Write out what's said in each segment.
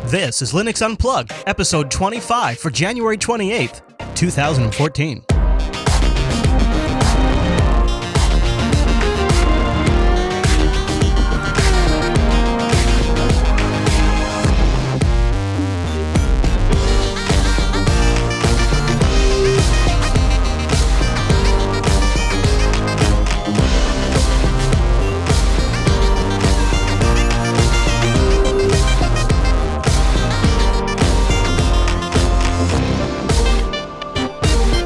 This is Linux Unplugged, episode 25 for January 28th, 2014.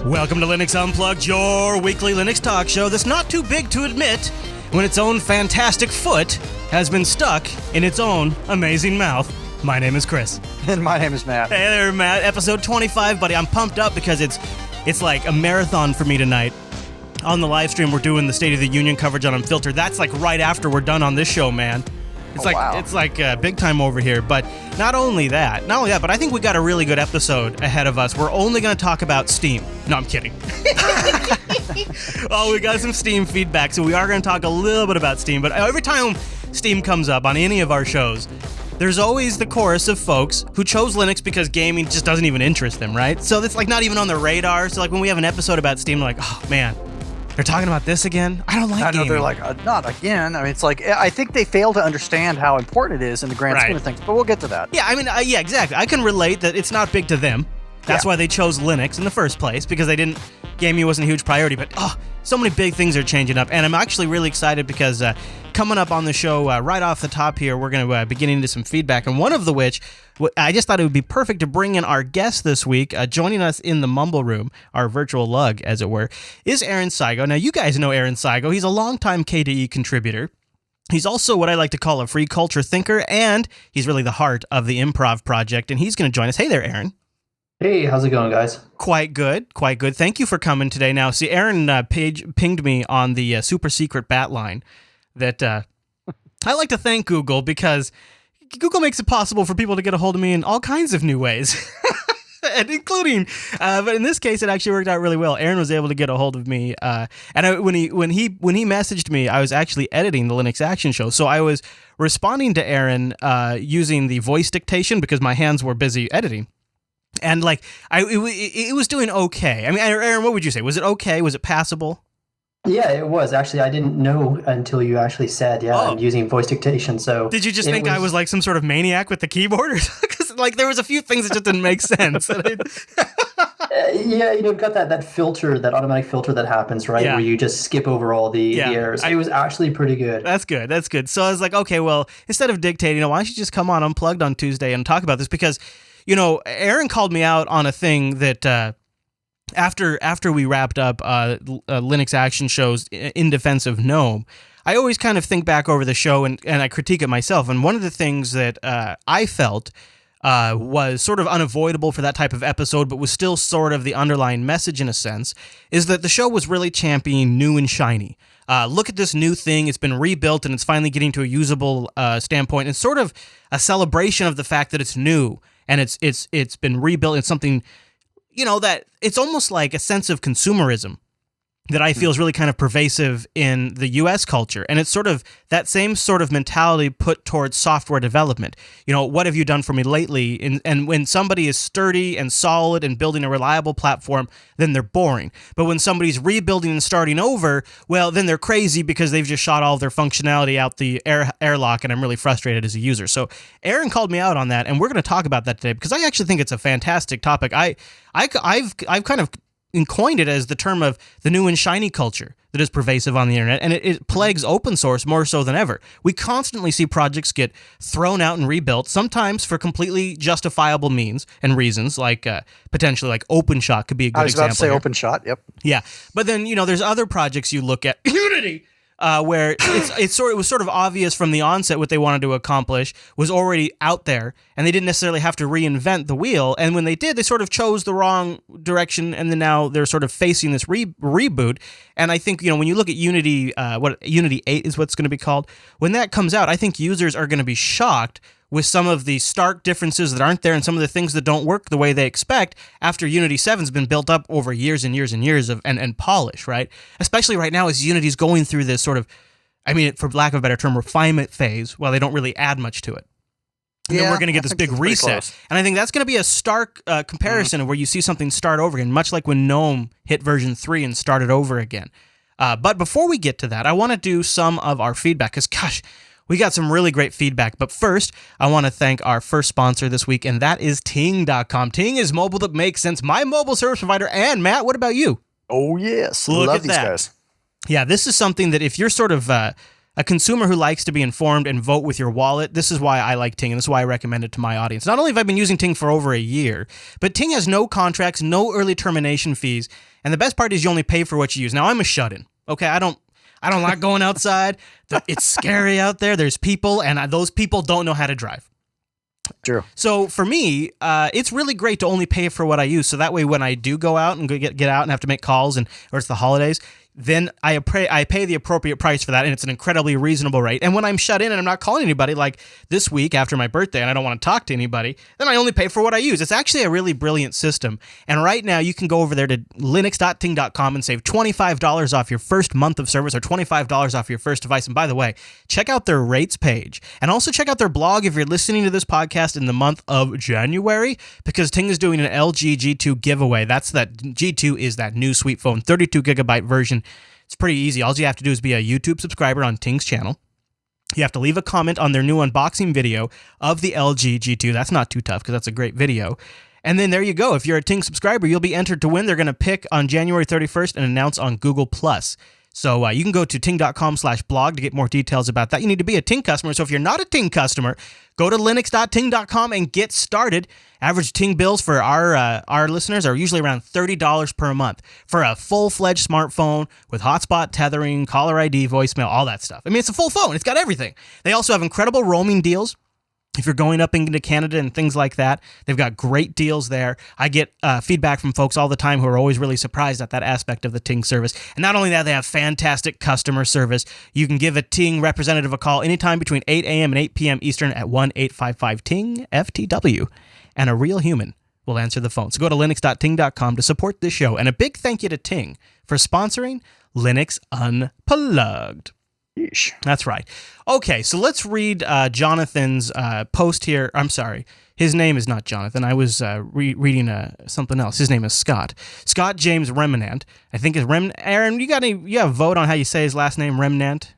Welcome to Linux Unplugged, your weekly Linux talk show that's not too big to admit when its own fantastic foot has been stuck in its own amazing mouth. My name is Chris. And my name is Matt. Hey there, Matt. Episode 25, buddy. I'm pumped up because it's like a marathon for me tonight. On the live stream, we're doing the State of the Union coverage on Unfiltered. That's like right after we're done on this show, man. It's like big time over here. But not only that, but I think we got a really good episode ahead of us. We're only going to talk about Steam. No, I'm kidding. Oh, we got some Steam feedback, so we are going to talk a little bit about Steam. But every time Steam comes up on any of our shows, there's always the chorus of folks who chose Linux because gaming just doesn't even interest them, right? So it's like not even on their radar. So like when we have an episode about Steam, they're like, oh man, they're talking about this again? I don't like gaming. I know, they're like, not again. I mean, it's like, I think they fail to understand how important it is in the grand scheme of things, but we'll get to that. Yeah, I mean, yeah, exactly. I can relate that it's not big to them. That's why they chose Linux in the first place, because gaming wasn't a huge priority, but so many big things are changing up, and I'm actually really excited because coming up on the show right off the top here, we're going to be getting into some feedback, and one of the which, I just thought it would be perfect to bring in our guest this week. Joining us in the Mumble Room, our virtual lug, as it were, is Aaron Seigo. Now, you guys know Aaron Seigo. He's a longtime KDE contributor. He's also what I like to call a free culture thinker, and he's really the heart of the Improv Project, and he's going to join us. Hey there, Aaron. Hey, how's it going, guys? Quite good, quite good. Thank you for coming today. Now, see, Aaron pinged me on the super secret bat line that I like to thank Google, because Google makes it possible for people to get a hold of me in all kinds of new ways, and including, but in this case, it actually worked out really well. Aaron was able to get a hold of me, and when he messaged me, I was actually editing the Linux Action Show, so I was responding to Aaron using the voice dictation because my hands were busy editing. And like, it was doing okay. I mean, Aaron, what would you say? Was it okay? Was it passable? Yeah, it was. Actually, I didn't know until you actually said, I'm using voice dictation. So did you just think I was like some sort of maniac with the keyboard? Because like there was a few things that just didn't make sense. Yeah, you've got that filter, that automatic filter that happens, right? Yeah. Where you just skip over all the errors. It was actually pretty good. That's good. So I was like, okay, well, instead of dictating, why don't you just come on Unplugged on Tuesday and talk about this? Because Aaron called me out on a thing that after we wrapped up Linux Action Shows in defense of GNOME, I always kind of think back over the show and I critique it myself. And one of the things that I felt was sort of unavoidable for that type of episode, but was still sort of the underlying message in a sense, is that the show was really championing new and shiny. Look at this new thing. It's been rebuilt and it's finally getting to a usable standpoint. It's sort of a celebration of the fact that it's new. And it's been rebuilt. It's something, that it's almost like a sense of consumerism that I feel is really kind of pervasive in the U.S. culture. And it's sort of that same sort of mentality put towards software development. What have you done for me lately? And when somebody is sturdy and solid and building a reliable platform, then they're boring. But when somebody's rebuilding and starting over, well, then they're crazy because they've just shot all of their functionality out the airlock, and I'm really frustrated as a user. So Aaron called me out on that, and we're going to talk about that today because I actually think it's a fantastic topic. I've kind of coined it as the term of the new and shiny culture that is pervasive on the internet, and it plagues open source more so than ever. We constantly see projects get thrown out and rebuilt, sometimes for completely justifiable means and reasons, like potentially like OpenShot could be a good example. I was about to say OpenShot, yep. Yeah, but then, there's other projects you look at, Unity, where it was sort of obvious from the onset what they wanted to accomplish was already out there, and they didn't necessarily have to reinvent the wheel. And when they did, they sort of chose the wrong direction, and then now they're sort of facing this reboot. And I think when you look at Unity, Unity 8 is what's going to be called, when that comes out, I think users are going to be shocked with some of the stark differences that aren't there and some of the things that don't work the way they expect after Unity 7's been built up over years and years and years of and polish, right? Especially right now as Unity's going through this sort of, for lack of a better term, refinement phase while they don't really add much to it. And then we're going to get this big reset. And I think that's going to be a stark comparison of where you see something start over again, much like when GNOME hit version 3 and started over again. But before we get to that, I want to do some of our feedback because, gosh, we got some really great feedback. But first, I want to thank our first sponsor this week, and that is Ting.com. Ting is mobile that makes sense. My mobile service provider. And Matt, what about you? Oh, yes. Love these guys. Yeah, this is something that if you're sort of a consumer who likes to be informed and vote with your wallet, this is why I like Ting, and this is why I recommend it to my audience. Not only have I been using Ting for over a year, but Ting has no contracts, no early termination fees, and the best part is you only pay for what you use. Now, I'm a shut-in, okay? I don't like going outside. It's scary out there. There's people, and those people don't know how to drive. True. So for me, it's really great to only pay for what I use. So that way, when I do go out and get out and have to make calls, or it's the holidays, then I pay the appropriate price for that, and it's an incredibly reasonable rate. And when I'm shut in and I'm not calling anybody, like this week after my birthday, and I don't want to talk to anybody, then I only pay for what I use. It's actually a really brilliant system. And right now, you can go over there to linux.ting.com and save $25 off your first month of service or $25 off your first device. And by the way, check out their rates page. And also check out their blog if you're listening to this podcast in the month of January, because Ting is doing an LG G2 giveaway. G2 is that new sweet phone, 32 gigabyte version. It's pretty easy. All you have to do is be a YouTube subscriber on Ting's channel. You have to leave a comment on their new unboxing video of the LG G2. That's not too tough because that's a great video. And then there you go. If you're a Ting subscriber, you'll be entered to win. They're going to pick on January 31st and announce on Google+. So you can go to ting.com/blog to get more details about that. You need to be a Ting customer. So if you're not a Ting customer, go to linux.ting.com and get started. Average Ting bills for our listeners are usually around $30 per month for a full-fledged smartphone with hotspot tethering, caller ID, voicemail, all that stuff. I mean, it's a full phone. It's got everything. They also have incredible roaming deals. If you're going up into Canada and things like that, they've got great deals there. I get feedback from folks all the time who are always really surprised at that aspect of the Ting service. And not only that, they have fantastic customer service. You can give a Ting representative a call anytime between 8 a.m. and 8 p.m. Eastern at 1-855-TING-FTW. And a real human will answer the phone. So go to linux.ting.com to support this show. And a big thank you to Ting for sponsoring Linux Unplugged. Yeesh. That's right. Okay, so let's read Jonathan's post here. I'm sorry. His name is not Jonathan. I was reading something else. His name is Scott. Scott James Remnant. I think is Aaron, you have a vote on how you say his last name, Remnant?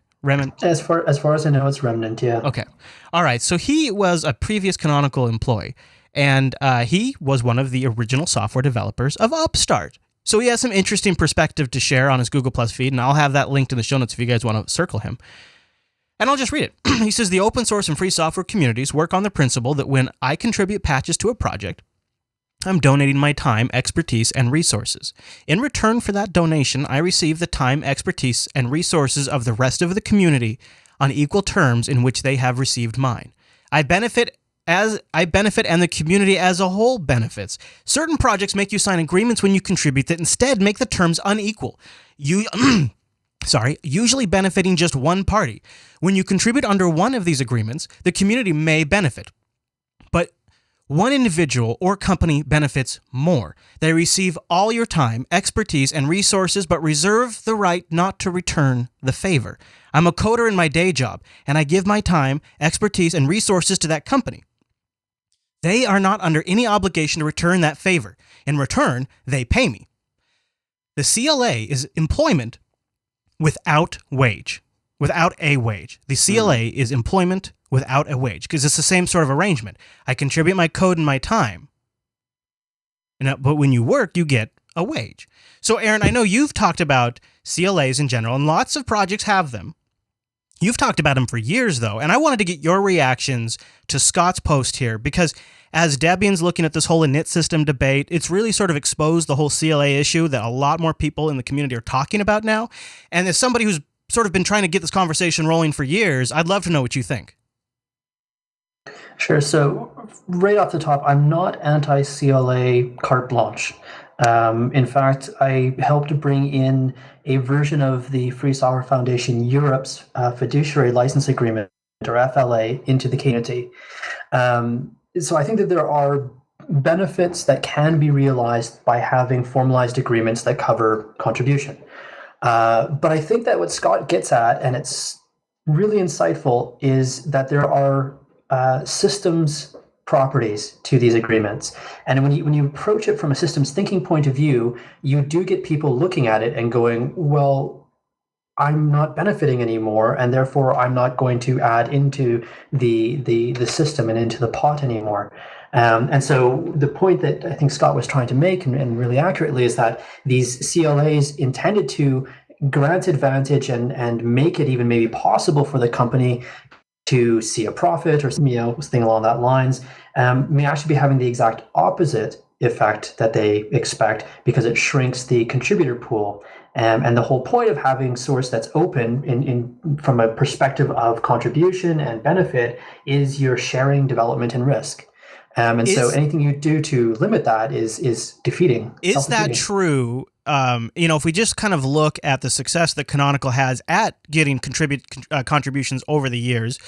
As far as I know, it's Remnant, yeah. Okay. All right. So he was a previous Canonical employee, and he was one of the original software developers of Upstart. So he has some interesting perspective to share on his Google Plus feed, and I'll have that linked in the show notes if you guys want to circle him. And I'll just read it. He says, the open source and free software communities work on the principle that when I contribute patches to a project, I'm donating my time, expertise, and resources. In return for that donation, I receive the time, expertise, and resources of the rest of the community on equal terms in which they have received mine. I benefit and the community as a whole benefits. Certain projects make you sign agreements when you contribute that instead make the terms unequal. Usually benefiting just one party. When you contribute under one of these agreements, the community may benefit. But one individual or company benefits more. They receive all your time, expertise, and resources, but reserve the right not to return the favor. I'm a coder in my day job, and I give my time, expertise, and resources to that company. They are not under any obligation to return that favor. In return, they pay me. The CLA is employment without wage, without a wage. The CLA is employment without a wage, because it's the same sort of arrangement. I contribute my code and my time, but when you work, you get a wage. So, Aaron, I know you've talked about CLAs in general, and lots of projects have them. You've talked about them for years, though, and I wanted to get your reactions to Scott's post here, because as Debian's looking at this whole init system debate, it's really sort of exposed the whole CLA issue that a lot more people in the community are talking about now. And as somebody who's sort of been trying to get this conversation rolling for years, I'd love to know what you think. Sure. So right off the top, I'm not anti-CLA carte blanche. In fact, I helped bring in a version of the Free Software Foundation Europe's fiduciary license agreement, or FLA, into the community. So I think that there are benefits that can be realized by having formalized agreements that cover contribution. But I think that what Scott gets at, and it's really insightful, is that there are systems properties to these agreements. And when you approach it from a systems thinking point of view, you do get people looking at it and going, well, I'm not benefiting anymore, and therefore I'm not going to add into the system and into the pot anymore. And so the point that I think Scott was trying to make, and really accurately, is that these CLAs intended to grant advantage and make it even maybe possible for the company to see a profit or something along that lines, may actually be having the exact opposite effect that they expect, because it shrinks the contributor pool. And the whole point of having source that's open in from a perspective of contribution and benefit is you're sharing development and risk. So anything you do to limit that is defeating. Is that true? If we just kind of look at the success that Canonical has at getting contributions over the years,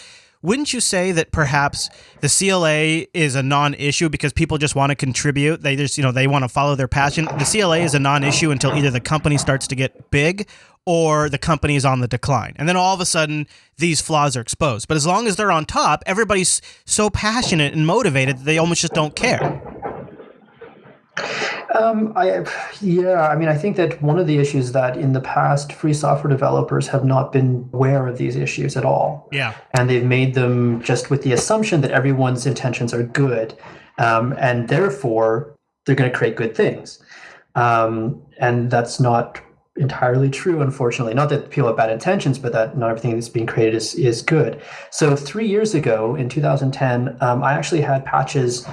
wouldn't you say that perhaps the CLA is a non-issue because people just want to contribute? They just, they want to follow their passion. The CLA is a non-issue until either the company starts to get big or the company is on the decline. And then all of a sudden, these flaws are exposed. But as long as they're on top, everybody's so passionate and motivated that they almost just don't care. I think that one of the issues that in the past free software developers have not been aware of these issues at all. Yeah. And they've made them just with the assumption that everyone's intentions are good, and therefore they're going to create good things. And that's not entirely true, unfortunately. Not that people have bad intentions, but that not everything that's being created is good. So 3 years ago, in 2010, I actually had patches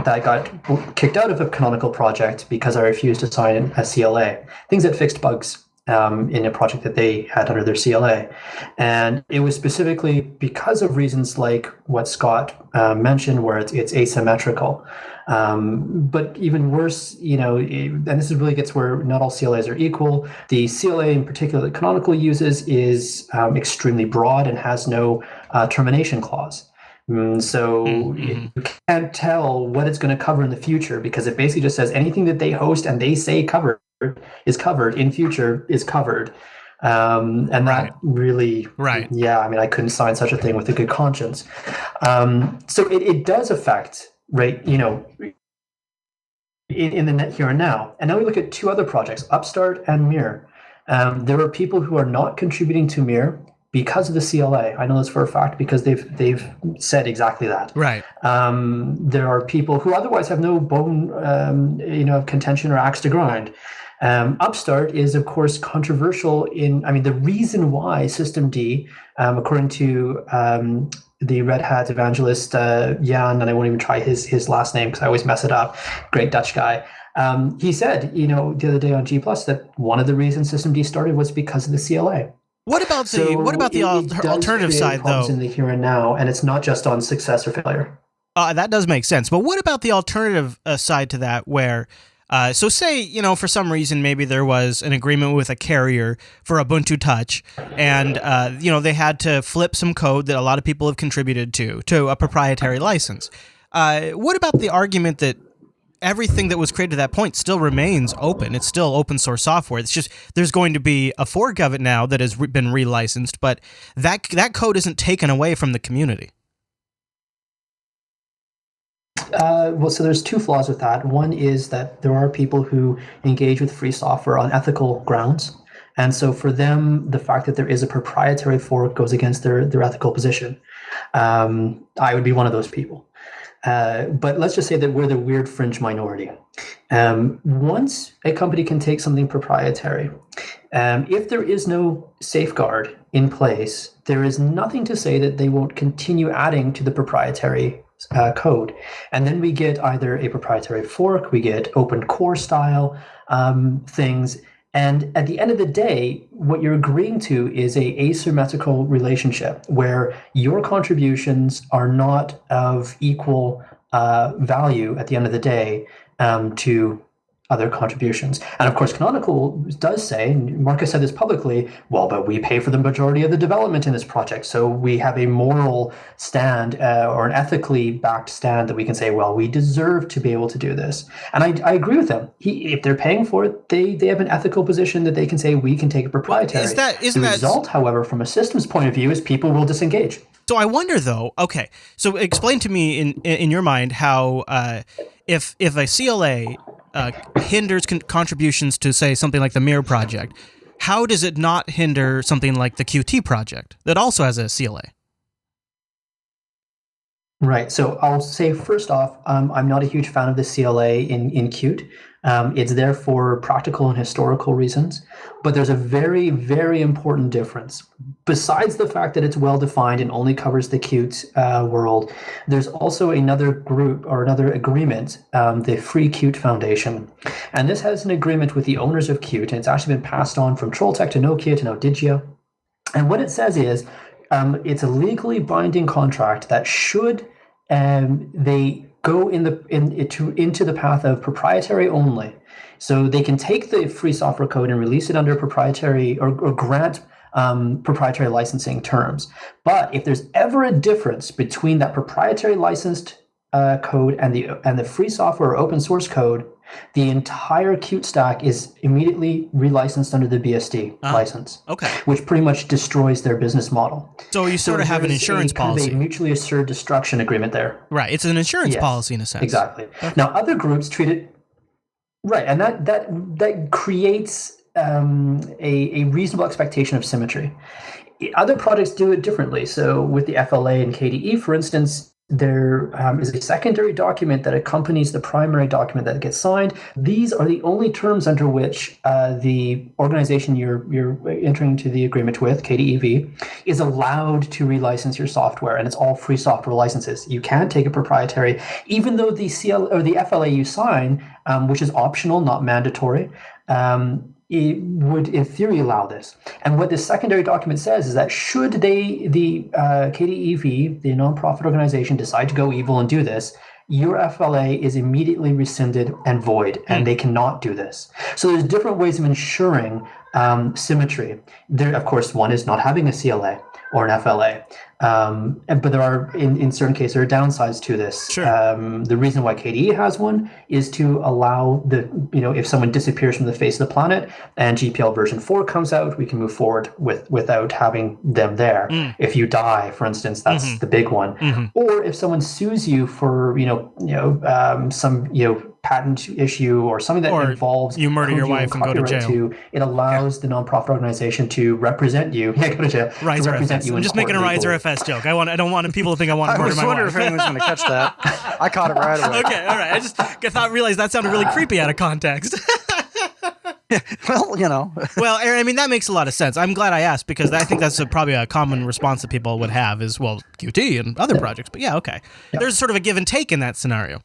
that got kicked out of a Canonical project because I refused to sign a CLA. Things that fixed bugs in a project that they had under their CLA. And it was specifically because of reasons like what Scott mentioned, where it's asymmetrical. But even worse, and this really gets where not all CLAs are equal. The CLA in particular that Canonical uses is extremely broad and has no termination clause. So you can't tell what it's going to cover in the future, because it basically just says anything that they host and they say is covered in future is covered. And that really, I couldn't sign such a thing with a good conscience. So it does affect, right, in the net here and now. And now we look at two other projects, Upstart and Mirror. There are people who are not contributing to Mirror because of the CLA. I know this for a fact because they've said exactly that. Right. There are people who otherwise have no bone, of contention or axe to grind. Upstart is, of course, controversial the reason why Systemd, according to the Red Hat evangelist, Jan, and I won't even try his last name because I always mess it up, great Dutch guy, he said, the other day on G+, that one of the reasons Systemd started was because of the CLA. What about the alternative side, though? In the here and now, and it's not just on success or failure. That does make sense. But what about the alternative side to that, where, so say, for some reason, maybe there was an agreement with a carrier for Ubuntu Touch, and, they had to flip some code that a lot of people have contributed to a proprietary license. What about the argument that everything that was created at that point still remains open? It's still open source software. It's just there's going to be a fork of it now that has been relicensed, but that code isn't taken away from the community. So there's two flaws with that. One is that there are people who engage with free software on ethical grounds. And so for them, the fact that there is a proprietary fork goes against their ethical position. I would be one of those people. But let's just say that we're the weird fringe minority. Once a company can take something proprietary, if there is no safeguard in place, there is nothing to say that they won't continue adding to the proprietary code. And then we get either a proprietary fork, we get open core style things. And at the end of the day, what you're agreeing to is a asymmetrical relationship where your contributions are not of equal value at the end of the day to other contributions. And of course, Canonical does say, and Marcus said this publicly, well, but we pay for the majority of the development in this project. So we have a moral stand or an ethically backed stand that we can say, well, we deserve to be able to do this. And I agree with them. If they're paying for it, they have an ethical position that they can say we can take it proprietary. Isn't the result, however, from a systems point of view, is people will disengage. So I wonder though. Okay, so explain to me in your mind how if a CLA hinders contributions to, say, something like the Mirror project, how does it not hinder something like the Qt project that also has a CLA? Right. So I'll say first off, I'm not a huge fan of the CLA in Qt. It's there for practical and historical reasons, but there's a very, very important difference. Besides the fact that it's well defined and only covers the Qt world, there's also another group or another agreement, the Free Qt Foundation, and this has an agreement with the owners of Qt, and it's actually been passed on from Trolltech to Nokia to now Digia. And what it says is, it's a legally binding contract that should they go into the path of proprietary only. So they can take the free software code and release it under proprietary or grant proprietary licensing terms. But if there's ever a difference between that proprietary licensed code and the free software or open source code, the entire Qt stack is immediately relicensed under the BSD license. Okay. Which pretty much destroys their business model. So you sort of have an insurance policy. Kind of a mutually assured destruction agreement there. Right. It's an insurance policy in a sense. Exactly. Okay. Now other groups treat it right, and that creates a reasonable expectation of symmetry. Other projects do it differently. So with the FLA and KDE, for instance, there is a secondary document that accompanies the primary document that gets signed. These are the only terms under which the organization you're entering into the agreement with, KDEV, is allowed to relicense your software, and it's all free software licenses. You can't take a proprietary, even though the FLA you sign, which is optional, not mandatory. It would, in theory, allow this. And what this secondary document says is that should the KDEV, the nonprofit organization, decide to go evil and do this, your FLA is immediately rescinded and void, and they cannot do this. So there's different ways of ensuring symmetry. There, of course, one is not having a CLA or an FLA. But there are, in certain cases, there are downsides to this. Sure. The reason why KDE has one is to allow if someone disappears from the face of the planet and GPL version 4 comes out, we can move forward without having them there. If you die, for instance, that's the big one. Or if someone sues you for some patent issue or something that involves you murder your wife and go to jail. It allows the nonprofit organization to represent you. Yeah, go to jail. Riser to represent FS. you. I'm just making a Riser FS joke. I don't want people to think I want to murder my wife. I was wondering if anyone was going to catch that. I caught it right away. Okay, all right. I realized that sounded really creepy out of context. Well, Well, Aaron, I mean, that makes a lot of sense. I'm glad I asked because I think that's probably a common response that people would have is, well, Qt and other projects. But yeah, okay. Yeah. There's sort of a give and take in that scenario.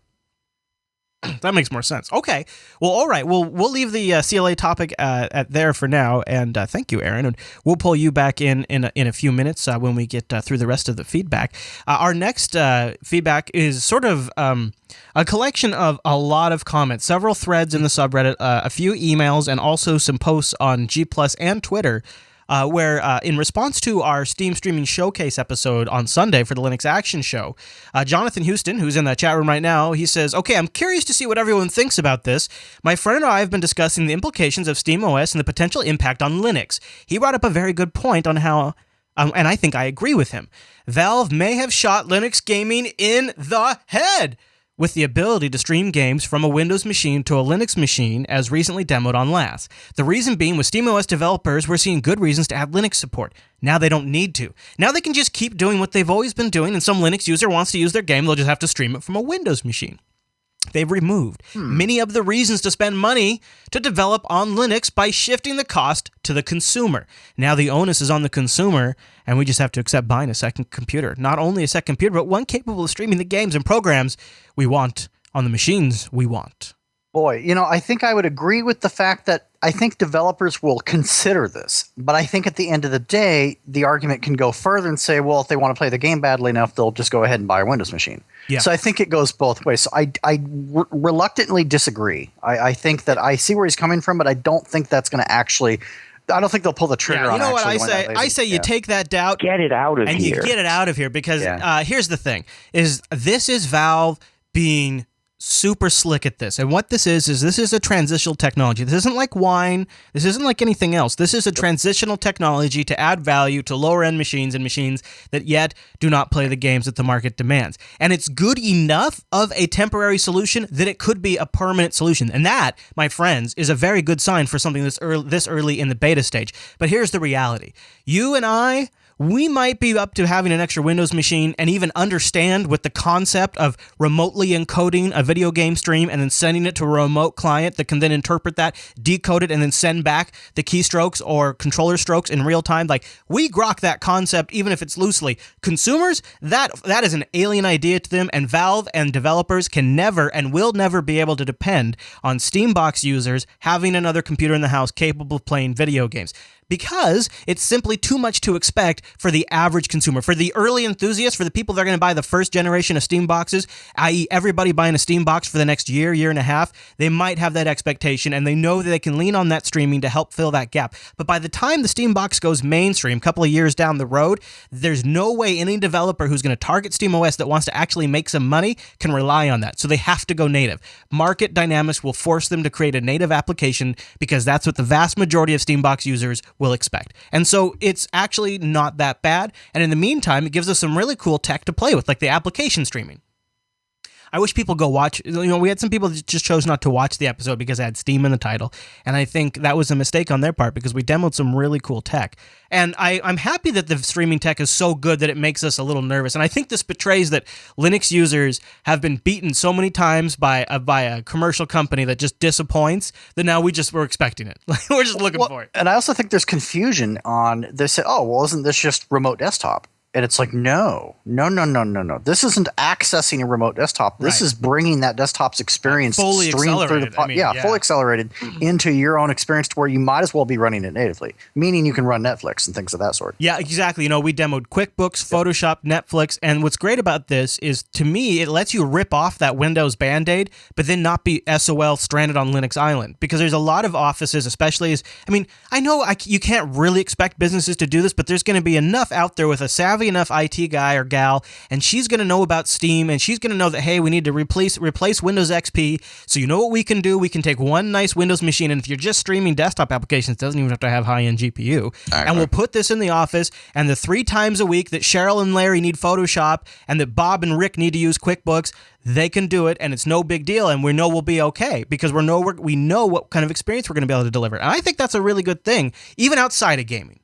That makes more sense. Okay. Well, all right. We'll leave the CLA topic at there for now. And thank you, Aaron. And we'll pull you back in a few minutes when we get through the rest of the feedback. Our next feedback is sort of a collection of a lot of comments, several threads in the subreddit, a few emails, and also some posts on G+ and Twitter. Where in response to our Steam Streaming Showcase episode on Sunday for the Linux Action Show, Jonathan Houston, who's in the chat room right now, he says, okay, I'm curious to see what everyone thinks about this. My friend and I have been discussing the implications of SteamOS and the potential impact on Linux. He brought up a very good point on how, and I think I agree with him, Valve may have shot Linux gaming in the head with the ability to stream games from a Windows machine to a Linux machine as recently demoed on LAS. The reason being, with SteamOS developers, we're seeing good reasons to add Linux support. Now they don't need to. Now they can just keep doing what they've always been doing, and some Linux user wants to use their game, they'll just have to stream it from a Windows machine. They've removed many of the reasons to spend money to develop on Linux by shifting the cost to the consumer. Now the onus is on the consumer, and we just have to accept buying a second computer. Not only a second computer, but one capable of streaming the games and programs we want on the machines we want. Boy, I think I would agree with the fact that I think developers will consider this. But I think at the end of the day, the argument can go further and say, well, if they want to play the game badly enough, they'll just go ahead and buy a Windows machine. Yeah. So I think it goes both ways. So I reluctantly disagree. I think that I see where he's coming from, but I don't think that's going to actually – I don't think they'll pull the trigger on it. You know what I say? I say you take that doubt. Get it out of here. And you get it out of here because here's the thing, is this is Valve being super slick at this. And what this is this is a transitional technology. This isn't like wine. This isn't like anything else. This is a transitional technology to add value to lower-end machines and machines that yet do not play the games that the market demands. And it's good enough of a temporary solution that it could be a permanent solution. And that, my friends, is a very good sign for something this early in the beta stage. But here's the reality. You and I, we might be up to having an extra Windows machine and even understand with the concept of remotely encoding a video game stream and then sending it to a remote client that can then interpret that, decode it, and then send back the keystrokes or controller strokes in real time. Like, we grok that concept even if it's loosely. Consumers, that is an alien idea to them, and Valve and developers can never and will never be able to depend on Steambox users having another computer in the house capable of playing video games, because it's simply too much to expect for the average consumer. For the early enthusiasts, for the people that are going to buy the first generation of Steam boxes, i.e. everybody buying a Steam box for the next year and a half, they might have that expectation, and they know that they can lean on that streaming to help fill that gap. But by the time the Steam box goes mainstream, a couple of years down the road, there's no way any developer who's going to target SteamOS that wants to actually make some money can rely on that. So they have to go native. Market dynamics will force them to create a native application, because that's what the vast majority of Steam box users will expect. And so it's actually not that bad. And in the meantime, it gives us some really cool tech to play with, like the application streaming. I wish people go watch, we had some people that just chose not to watch the episode because it had Steam in the title. And I think that was a mistake on their part, because we demoed some really cool tech. And I'm happy that the streaming tech is so good that it makes us a little nervous. And I think this betrays that Linux users have been beaten so many times by a commercial company that just disappoints, that now we're expecting it. We're just looking for it. And I also think there's confusion on, they say, oh, well, isn't this just remote desktop? And it's like, no. This isn't accessing a remote desktop. This is bringing that desktop's experience fully streamed through the fully accelerated into your own experience, to where you might as well be running it natively, meaning you can run Netflix and things of that sort. Yeah, exactly. We demoed QuickBooks, Photoshop, Netflix, and what's great about this is, to me, it lets you rip off that Windows Band-Aid, but then not be SOL stranded on Linux Island, because there's a lot of offices, especially I know you can't really expect businesses to do this, but there's going to be enough out there with a savvy enough IT guy or gal, and she's going to know about Steam, and she's going to know that, hey, we need to replace Windows XP. So you know what we can do? We can take one nice Windows machine, and if you're just streaming desktop applications, it doesn't even have to have high-end GPU. And we'll put this in the office, and the 3 times a week that Cheryl and Larry need Photoshop, and that Bob and Rick need to use QuickBooks, they can do it, and it's no big deal, and we know we'll be okay, because we know what kind of experience we're going to be able to deliver. And I think that's a really good thing, even outside of gaming.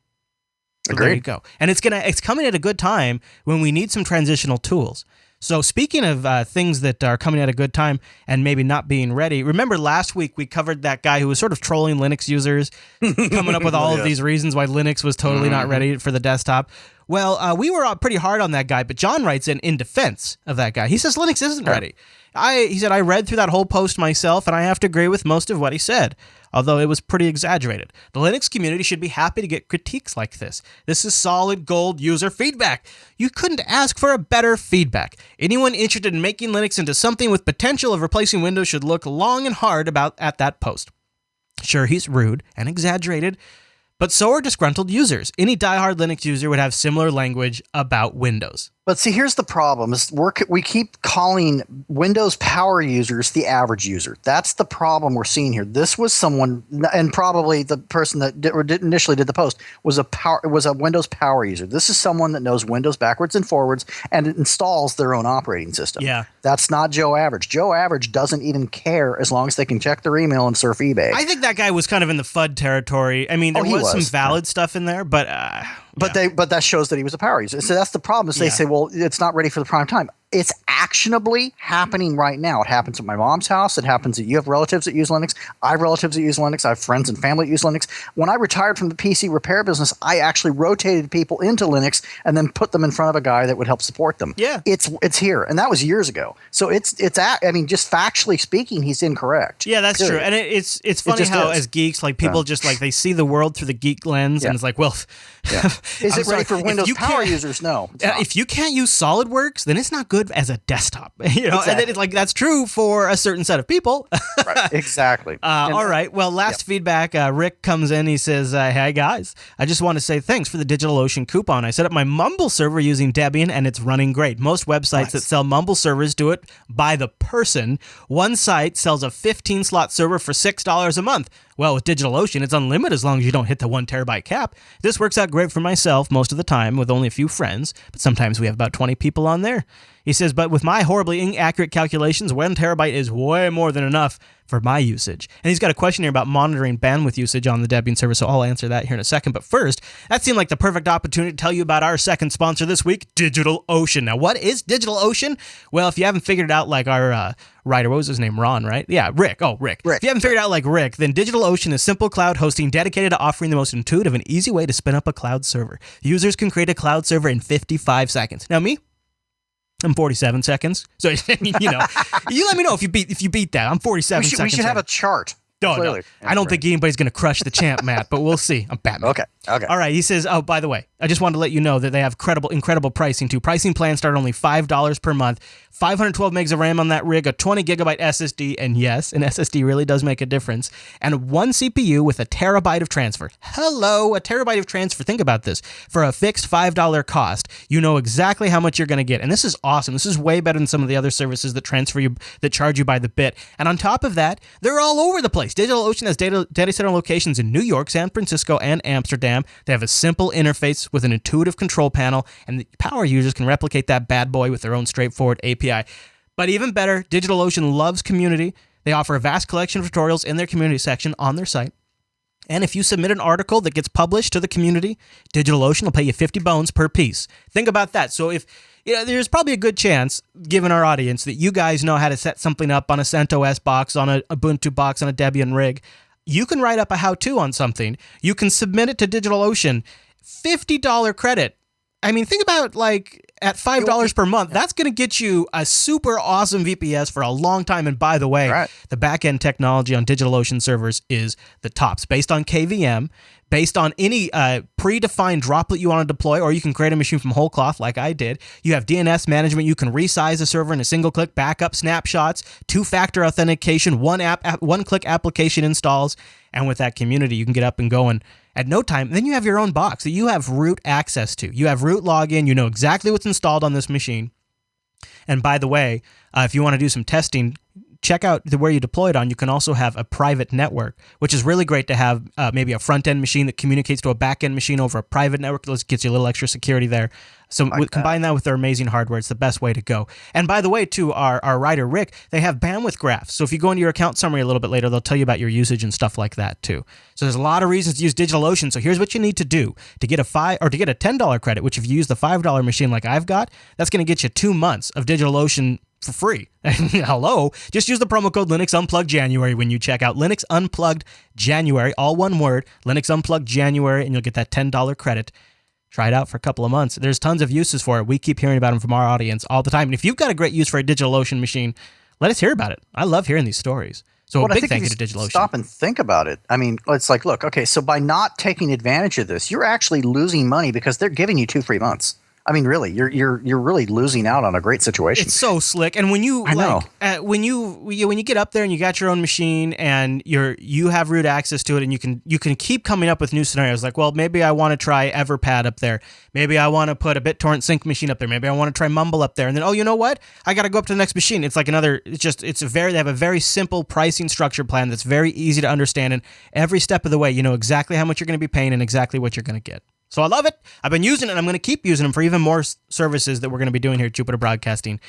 So there you go. And it's coming at a good time when we need some transitional tools. So speaking of things that are coming at a good time and maybe not being ready, remember last week we covered that guy who was sort of trolling Linux users, coming up with all of these reasons why Linux was totally not ready for the desktop. Well, we were pretty hard on that guy, but John writes in defense of that guy. He says Linux isn't ready. He said, I read through that whole post myself, and I have to agree with most of what he said, although it was pretty exaggerated. The Linux community should be happy to get critiques like this. This is solid gold user feedback. You couldn't ask for a better feedback. Anyone interested in making Linux into something with potential of replacing Windows should look long and hard at that post. Sure, he's rude and exaggerated, but so are disgruntled users. Any diehard Linux user would have similar language about Windows. But see, here's the problem: is we keep calling Windows power users the average user. That's the problem we're seeing here. This was someone, and probably the person that initially did the post was a Windows power user. This is someone that knows Windows backwards and forwards and installs their own operating system. Yeah, that's not Joe Average. Joe Average doesn't even care as long as they can check their email and surf eBay. I think that guy was kind of in the FUD territory. I mean, there was some valid stuff in there, but. But that shows that he was a power user. So that's the problem. Is they say, well, it's not ready for the prime time. It's actionably happening right now. It happens at my mom's house. It happens that you have relatives that use Linux. I have relatives that use Linux. I have friends and family that use Linux. When I retired from the PC repair business, I actually rotated people into Linux and then put them in front of a guy that would help support them. Yeah, it's here, and that was years ago. So just factually speaking, he's incorrect. Yeah, that's true. And it's funny how as geeks, like people just like they see the world through the geek lens, and it's like, well, is it ready for Windows power users? No. If you can't use SolidWorks, then it's not good good as a desktop. You know, Exactly. and then it's like that's true for a certain set of people. Right. Exactly. All right. Well, last feedback. Rick comes in. He says, "Hey guys, I just want to say thanks for the DigitalOcean coupon. I set up my Mumble server using Debian, and it's running great. Most websites that sell Mumble servers do it by the person. One site sells a 15-slot server for $6 a month. Well, with DigitalOcean, it's unlimited as long as you don't hit the 1 terabyte cap. This works out great for myself most of the time with only a few friends, but sometimes we have about 20 people on there." He says, "But with my horribly inaccurate calculations, 1 terabyte is way more than enough for my usage." And he's got a question here about monitoring bandwidth usage on the Debian server, so I'll answer that here in a second. But first, that seemed like the perfect opportunity to tell you about our second sponsor this week, DigitalOcean. Now, what is DigitalOcean? Well, if you haven't figured it out like our writer, what was his name? Ron, right? Yeah, Rick. Oh, Rick. If you haven't figured it out like Rick, then DigitalOcean is simple cloud hosting dedicated to offering the most intuitive and easy way to spin up a cloud server. Users can create a cloud server in 55 seconds. Now, me? I'm 47 seconds. So, you know, you let me know if you beat that. I'm 47 seconds. We should have a chart. No. Clearly. I don't think anybody's going to crush the champ, Matt, but we'll see. I'm Batman. Okay. All right. He says, oh, by the way, I just wanted to let you know that they have incredible pricing too. Pricing plans start only $5 per month, 512 megs of RAM on that rig, a 20 gigabyte SSD, and yes, an SSD really does make a difference, and 1 CPU with a terabyte of transfer. Hello, a terabyte of transfer. Think about this. For a fixed $5 cost, you know exactly how much you're going to get, and this is awesome. This is way better than some of the other services that that charge you by the bit. And on top of that, they're all over the place. DigitalOcean has data center locations in New York, San Francisco, and Amsterdam. They have a simple interface with an intuitive control panel, and the power users can replicate that bad boy with their own straightforward API. But even better, DigitalOcean loves community. They offer a vast collection of tutorials in their community section on their site. And if you submit an article that gets published to the community, DigitalOcean will pay you 50 bones per piece. Think about that. So if there's probably a good chance, given our audience, that you guys know how to set something up on a CentOS box, on a Ubuntu box, on a Debian rig. You can write up a how-to on something. You can submit it to DigitalOcean. $50 credit. I mean, think about at $5 per month, that's going to get you a super awesome VPS for a long time. And by the way, the back-end technology on DigitalOcean servers is the tops. Based on KVM, based on any predefined droplet you want to deploy, or you can create a machine from whole cloth like I did. You have DNS management. You can resize a server in a single click, backup snapshots, 2-factor authentication, one-click application installs. And with that community, you can get up and going at no time. Then you have your own box that you have root access to. You have root login. You know exactly what's installed on this machine. And by the way, if you want to do some testing, check out where you deploy it on. You can also have a private network, which is really great to have maybe a front-end machine that communicates to a back-end machine over a private network. That gets you a little extra security there. So combine that with their amazing hardware. It's the best way to go. And by the way, to our writer, Rick, they have bandwidth graphs. So if you go into your account summary a little bit later, they'll tell you about your usage and stuff like that too. So there's a lot of reasons to use DigitalOcean. So here's what you need to do to get a $10 credit, which if you use the $5 machine like I've got, that's going to get you 2 months of DigitalOcean for free. Hello. Just use the promo code Linux Unplugged January when you check out Linux Unplugged January, all one word, Linux Unplugged January, and you'll get that $10 credit. Try it out for a couple of months. There's tons of uses for it. We keep hearing about them from our audience all the time. And if you've got a great use for a DigitalOcean machine, let us hear about it. I love hearing these stories. So a big thank you to DigitalOcean. Stop and think about it. I mean, it's like, look, okay, so by not taking advantage of this, you're actually losing money because they're giving you 2 free months. I mean, really, you're really losing out on a great situation. It's so slick, and when you when you get up there and you got your own machine and you have root access to it, and you can keep coming up with new scenarios. Like, well, maybe I want to try Everpad up there. Maybe I want to put a BitTorrent sync machine up there. Maybe I want to try Mumble up there. And then, oh, you know what? I got to go up to the next machine. It's like they have a very simple pricing structure plan that's very easy to understand, and every step of the way, you know exactly how much you're going to be paying and exactly what you're going to get. So I love it. I've been using it, and I'm going to keep using them for even more services that we're going to be doing here at Jupiter Broadcasting,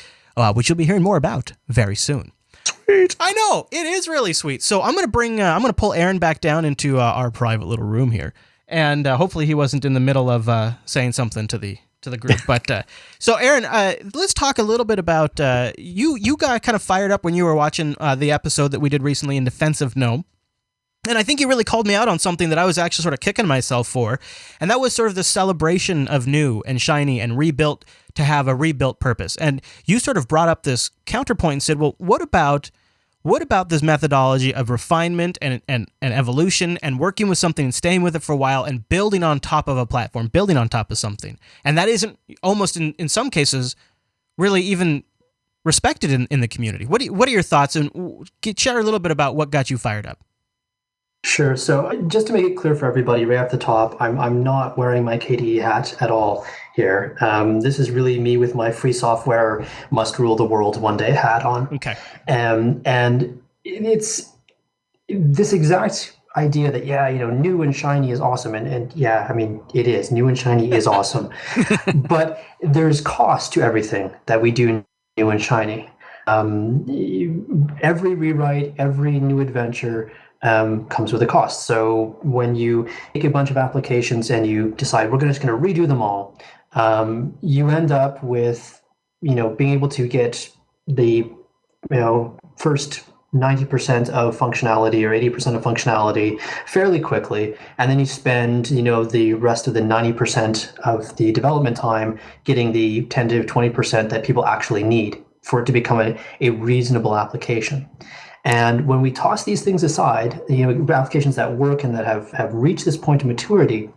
which you'll be hearing more about very soon. Sweet. I know. It is really sweet. So I'm going to pull Aaron back down into our private little room here, and hopefully he wasn't in the middle of saying something to the group. But so Aaron, let's talk a little bit about you got kind of fired up when you were watching the episode that we did recently in Defense of Gnome. And I think you really called me out on something that I was actually sort of kicking myself for, and that was sort of the celebration of new and shiny and rebuilt to have a rebuilt purpose. And you sort of brought up this counterpoint and said, well, what about this methodology of refinement and evolution and working with something and staying with it for a while and building on top of a platform, building on top of something? And that isn't almost in some cases really even respected in the community. What are your thoughts, and share a little bit about what got you fired up? Sure. So just to make it clear for everybody right off the top, I'm not wearing my KDE hat at all here. This is really me with my free software must rule the world one day hat on. Okay. And it's this exact idea that, new and shiny is awesome. And yeah, I mean, it is. New and shiny is awesome. But there's cost to everything that we do new and shiny. Every rewrite, every new adventure comes with a cost. So when you take a bunch of applications and you decide we're just going to redo them all, you end up with, being able to get the, first 90% of functionality or 80% of functionality fairly quickly, and then you spend the rest of the 90% of the development time getting the 10 to 20% that people actually need for it to become a reasonable application. And when we toss these things aside, applications that work and that have reached this point of maturity,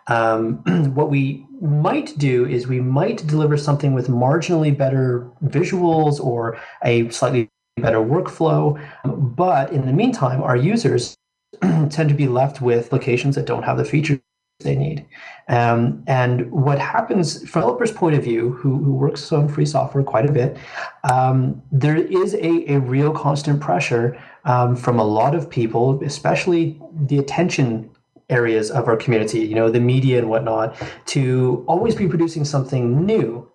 what we might do is we might deliver something with marginally better visuals or a slightly better workflow. But in the meantime, our users tend to be left with locations that don't have the features they need. And what happens from a developer's point of view, who works on free software quite a bit, there is a real constant pressure from a lot of people, especially the attention areas of our community, the media and whatnot, to always be producing something new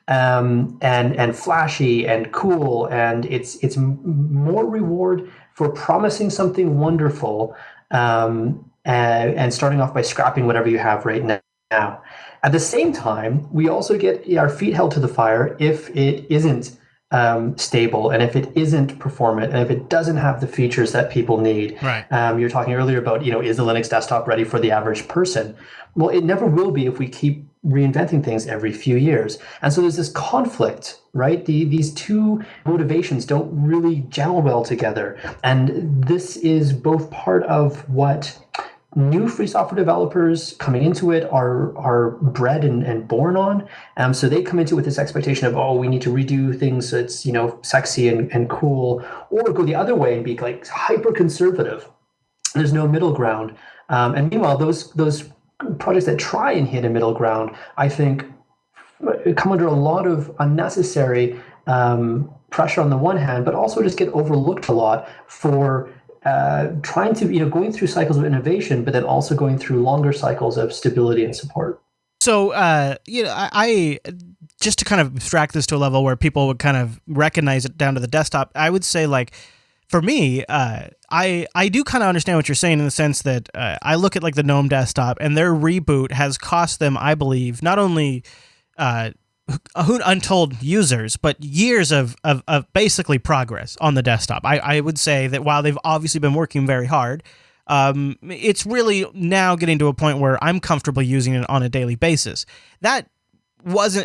and flashy and cool. And it's more reward for promising something wonderful and starting off by scrapping whatever you have right now. At the same time, we also get our feet held to the fire if it isn't stable, and if it isn't performant, and if it doesn't have the features that people need. Right. You were talking earlier about, is the Linux desktop ready for the average person? Well, it never will be if we keep reinventing things every few years. And so there's this conflict, right? These two motivations don't really gel well together. And this is both part of what new free software developers coming into it are bred and born on. So they come into it with this expectation of, we need to redo things so it's, sexy and cool, or go the other way and be like hyper conservative. There's no middle ground. And meanwhile, those projects that try and hit a middle ground, I think, come under a lot of unnecessary pressure on the one hand, but also just get overlooked a lot for trying to, going through cycles of innovation, but then also going through longer cycles of stability and support. So, I just to kind of abstract this to a level where people would kind of recognize it down to the desktop, I would say, like, for me, I do kind of understand what you're saying in the sense that I look at like the GNOME desktop, and their reboot has cost them, I believe, not only untold users, but years of basically progress on the desktop. I would say that while they've obviously been working very hard, it's really now getting to a point where I'm comfortable using it on a daily basis. That wasn't,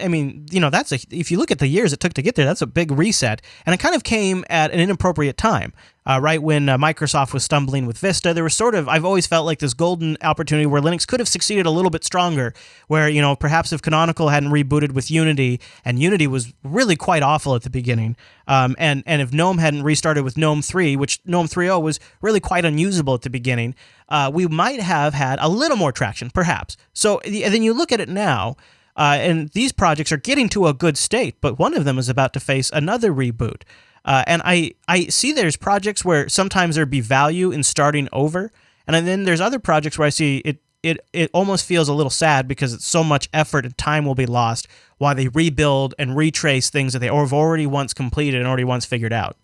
if you look at the years it took to get there, that's a big reset. And it kind of came at an inappropriate time, right when Microsoft was stumbling with Vista. There was sort of, I've always felt like this golden opportunity where Linux could have succeeded a little bit stronger, where, perhaps if Canonical hadn't rebooted with Unity, and Unity was really quite awful at the beginning, and if GNOME hadn't restarted with GNOME 3, which GNOME 3.0 was really quite unusable at the beginning, we might have had a little more traction, perhaps. So, and then you look at it now, and these projects are getting to a good state, but one of them is about to face another reboot. And I see there's projects where sometimes there'd be value in starting over, and then there's other projects where I see it almost feels a little sad because it's so much effort and time will be lost while they rebuild and retrace things that they have already once completed and already once figured out.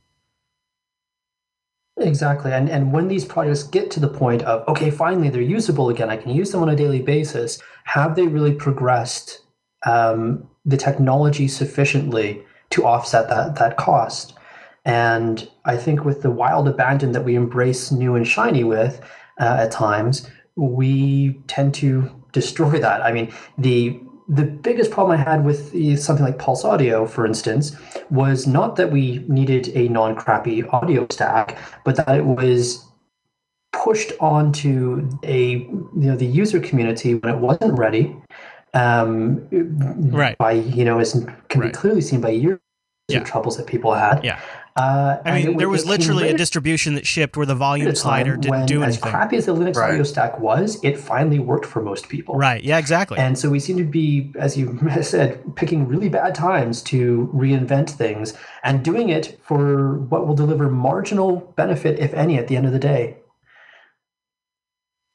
Exactly. And when these projects get to the point of, okay, finally they're usable again, I can use them on a daily basis, have they really progressed the technology sufficiently to offset that cost? And I think with the wild abandon that we embrace new and shiny with at times, we tend to destroy that. I mean, the biggest problem I had with something like Pulse Audio, for instance, was not that we needed a non-crappy audio stack, but that it was pushed onto the user community when it wasn't ready. Right. By as can be Right. clearly seen by years Yeah. of troubles that people had. Yeah. I mean, there was literally a distribution that shipped where the volume slider didn't do anything. As crappy as the Linux Right. audio stack was, it finally worked for most people. Right. Yeah, exactly. And so we seem to be, as you said, picking really bad times to reinvent things and doing it for what will deliver marginal benefit, if any, at the end of the day.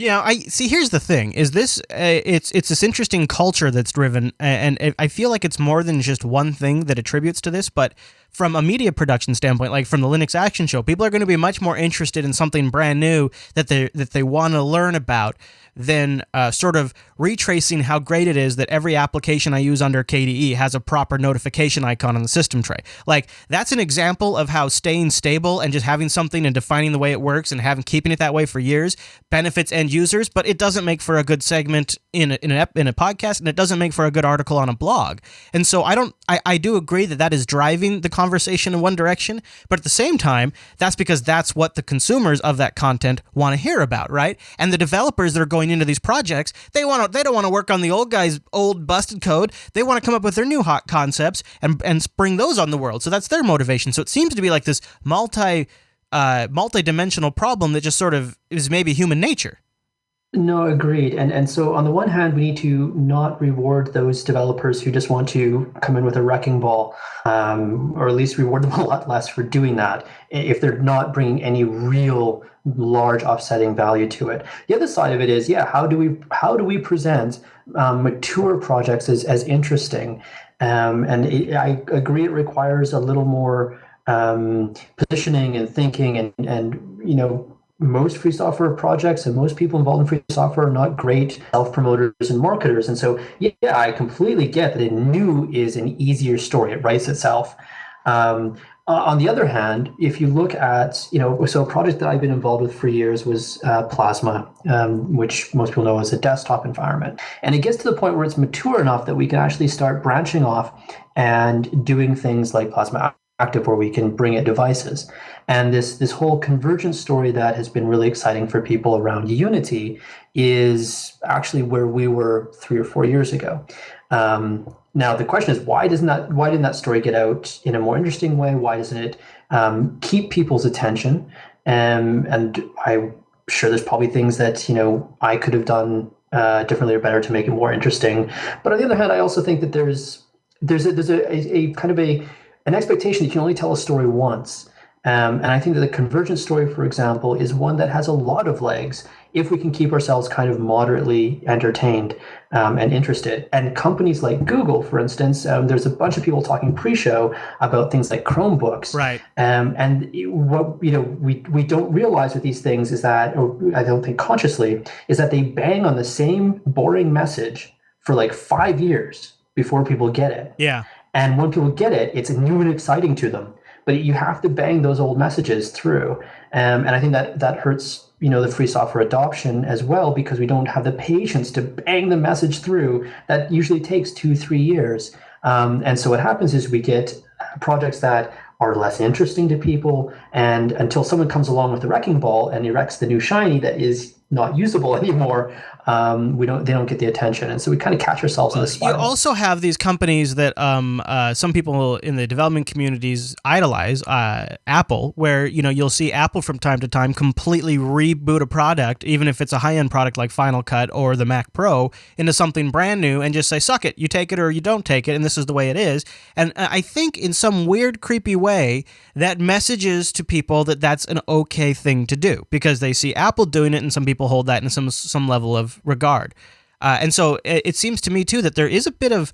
Yeah, I see. Here's the thing: is this? It's this interesting culture that's driven, and I feel like it's more than just one thing that attributes to this. But from a media production standpoint, like from the Linux Action Show, people are going to be much more interested in something brand new that they want to learn about than sort of retracing how great it is that every application I use under KDE has a proper notification icon on the system tray. Like, that's an example of how staying stable and just having something and defining the way it works and keeping it that way for years benefits end users, but it doesn't make for a good segment in a podcast, and it doesn't make for a good article on a blog. And so I do agree that is driving the conversation in one direction, but at the same time, that's because that's what the consumers of that content want to hear about, right? And the developers that are going into these projects, they don't want to work on the old guy's old busted code. They want to come up with their new hot concepts and spring those on the world. So that's their motivation. So it seems to be like this multi-dimensional problem that just sort of is maybe human nature. No, agreed. And so on the one hand, we need to not reward those developers who just want to come in with a wrecking ball, or at least reward them a lot less for doing that if they're not bringing any real large offsetting value to it. The other side of it is, how do we present mature projects as interesting? I agree it requires a little more positioning and thinking and most free software projects and most people involved in free software are not great self-promoters and marketers. And so, I completely get that a new is an easier story. It writes itself. On the other hand, if you look at, so a project that I've been involved with for years was Plasma, which most people know as a desktop environment. And it gets to the point where it's mature enough that we can actually start branching off and doing things like Plasma Active, where we can bring it devices. And this whole convergence story that has been really exciting for people around Unity is actually where we were 3 or 4 years ago. Now the question is, why didn't that story get out in a more interesting way? Why doesn't it keep people's attention? And I'm sure there's probably things that I could have done differently or better to make it more interesting. But on the other hand, I also think that there's a kind of an expectation that you can only tell a story once. And I think that the convergence story, for example, is one that has a lot of legs if we can keep ourselves kind of moderately entertained and interested. And companies like Google, for instance, there's a bunch of people talking pre-show about things like Chromebooks. Right. And what we don't realize with these things is that, or I don't think consciously, is that they bang on the same boring message for like 5 years before people get it. Yeah. And when people get it, it's new and exciting to them. But you have to bang those old messages through. And I think that hurts, the free software adoption as well, because we don't have the patience to bang the message through. That usually takes 2-3 years. And so what happens is we get projects that are less interesting to people. And until someone comes along with the wrecking ball and erects the new shiny that is not usable anymore, they don't get the attention, and so we kind of catch ourselves in the spiral. You also have these companies that some people in the development communities idolize, Apple, where you'll see Apple from time to time completely reboot a product, even if it's a high-end product like Final Cut or the Mac Pro, into something brand new and just say, suck it, you take it or you don't take it, and this is the way it is. And I think in some weird, creepy way, that messages to people that that's an okay thing to do, because they see Apple doing it, and some people hold that in some level of regard. And so it seems to me too that there is a bit of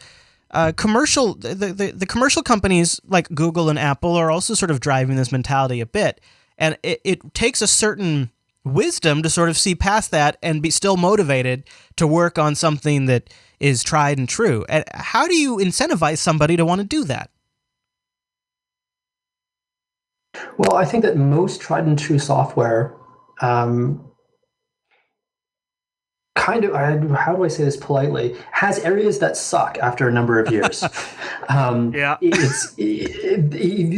commercial, the commercial companies like Google and Apple are also sort of driving this mentality a bit. And it takes a certain wisdom to sort of see past that and be still motivated to work on something that is tried and true. And how do you incentivize somebody to want to do that? Well, I think that most tried and true software how do I say this politely, has areas that suck after a number of years.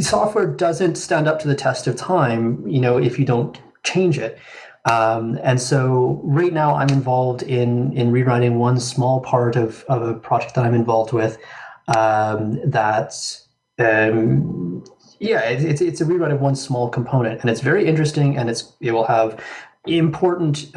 Software doesn't stand up to the test of time, if you don't change it. And so right now I'm involved in rewriting one small part of a project that I'm involved with. It's a rewrite of one small component, and it's very interesting, and it will have important.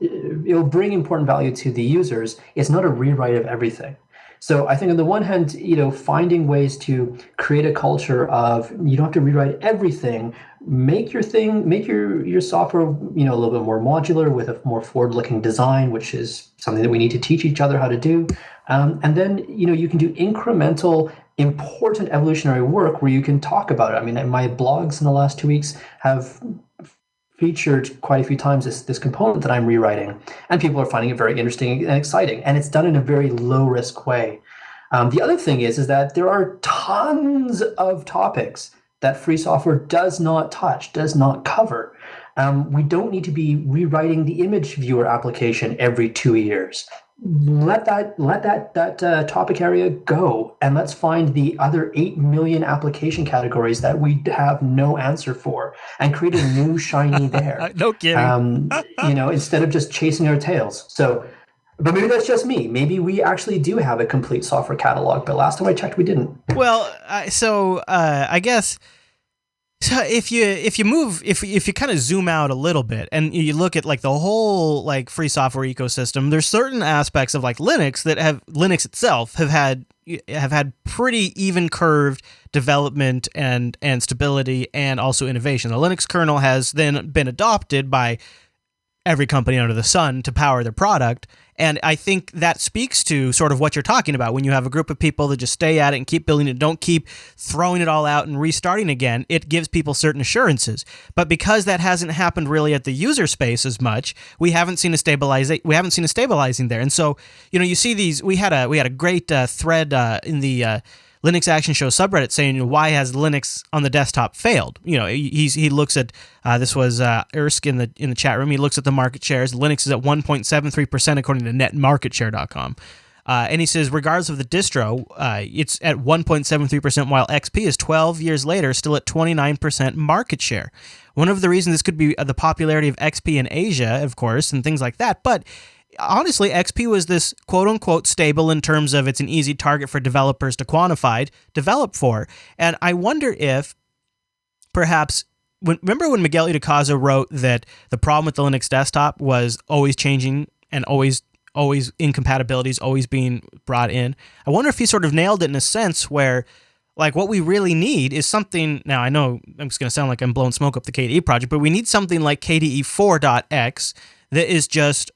It will bring important value to the users. It's not a rewrite of everything. So I think on the one hand, finding ways to create a culture of you don't have to rewrite everything. Make your software, a little bit more modular with a more forward-looking design, which is something that we need to teach each other how to do. And then, you can do incremental, important evolutionary work where you can talk about it. I mean, my blogs in the last 2 weeks have featured quite a few times this component that I'm rewriting, and people are finding it very interesting and exciting, and it's done in a very low risk way. The other thing is that there are tons of topics that free software does not touch, does not cover. We don't need to be rewriting the image viewer application every 2 years. Let that topic area go, and let's find the other 8 million application categories that we have no answer for, and create a new shiny there. No kidding. Instead of just chasing our tails. So, but maybe that's just me. Maybe we actually do have a complete software catalog, but last time I checked, we didn't. Well, I guess. So if you kind of zoom out a little bit and you look at like the whole like free software ecosystem, there's certain aspects of like Linux itself have had pretty even curved development and stability and also innovation. The Linux kernel has then been adopted by every company under the sun to power their product. And I think that speaks to sort of what you're talking about. When you have a group of people that just stay at it and keep building it, don't keep throwing it all out and restarting again, it gives people certain assurances. But because that hasn't happened really at the user space as much, we haven't seen a stabilizing there. And so, you see these. We had a great thread in the Linux Action Show subreddit saying, why has Linux on the desktop failed? He looks at this was Ersk in the chat room. He looks at the market shares. Linux is at 1.73% according to netmarketshare.com. And he says, regardless of the distro, it's at 1.73%, while XP is 12 years later still at 29% market share. One of the reasons this could be the popularity of XP in Asia, of course, and things like that. But honestly, XP was this quote-unquote stable in terms of it's an easy target for developers to develop for. And I wonder if perhaps, remember when Miguel Idacaza wrote that the problem with the Linux desktop was always changing and always incompatibilities always being brought in? I wonder if he sort of nailed it in a sense where, like, what we really need is something. Now, I know I'm just going to sound like I'm blowing smoke up the KDE project, but we need something like KDE 4.x that is just,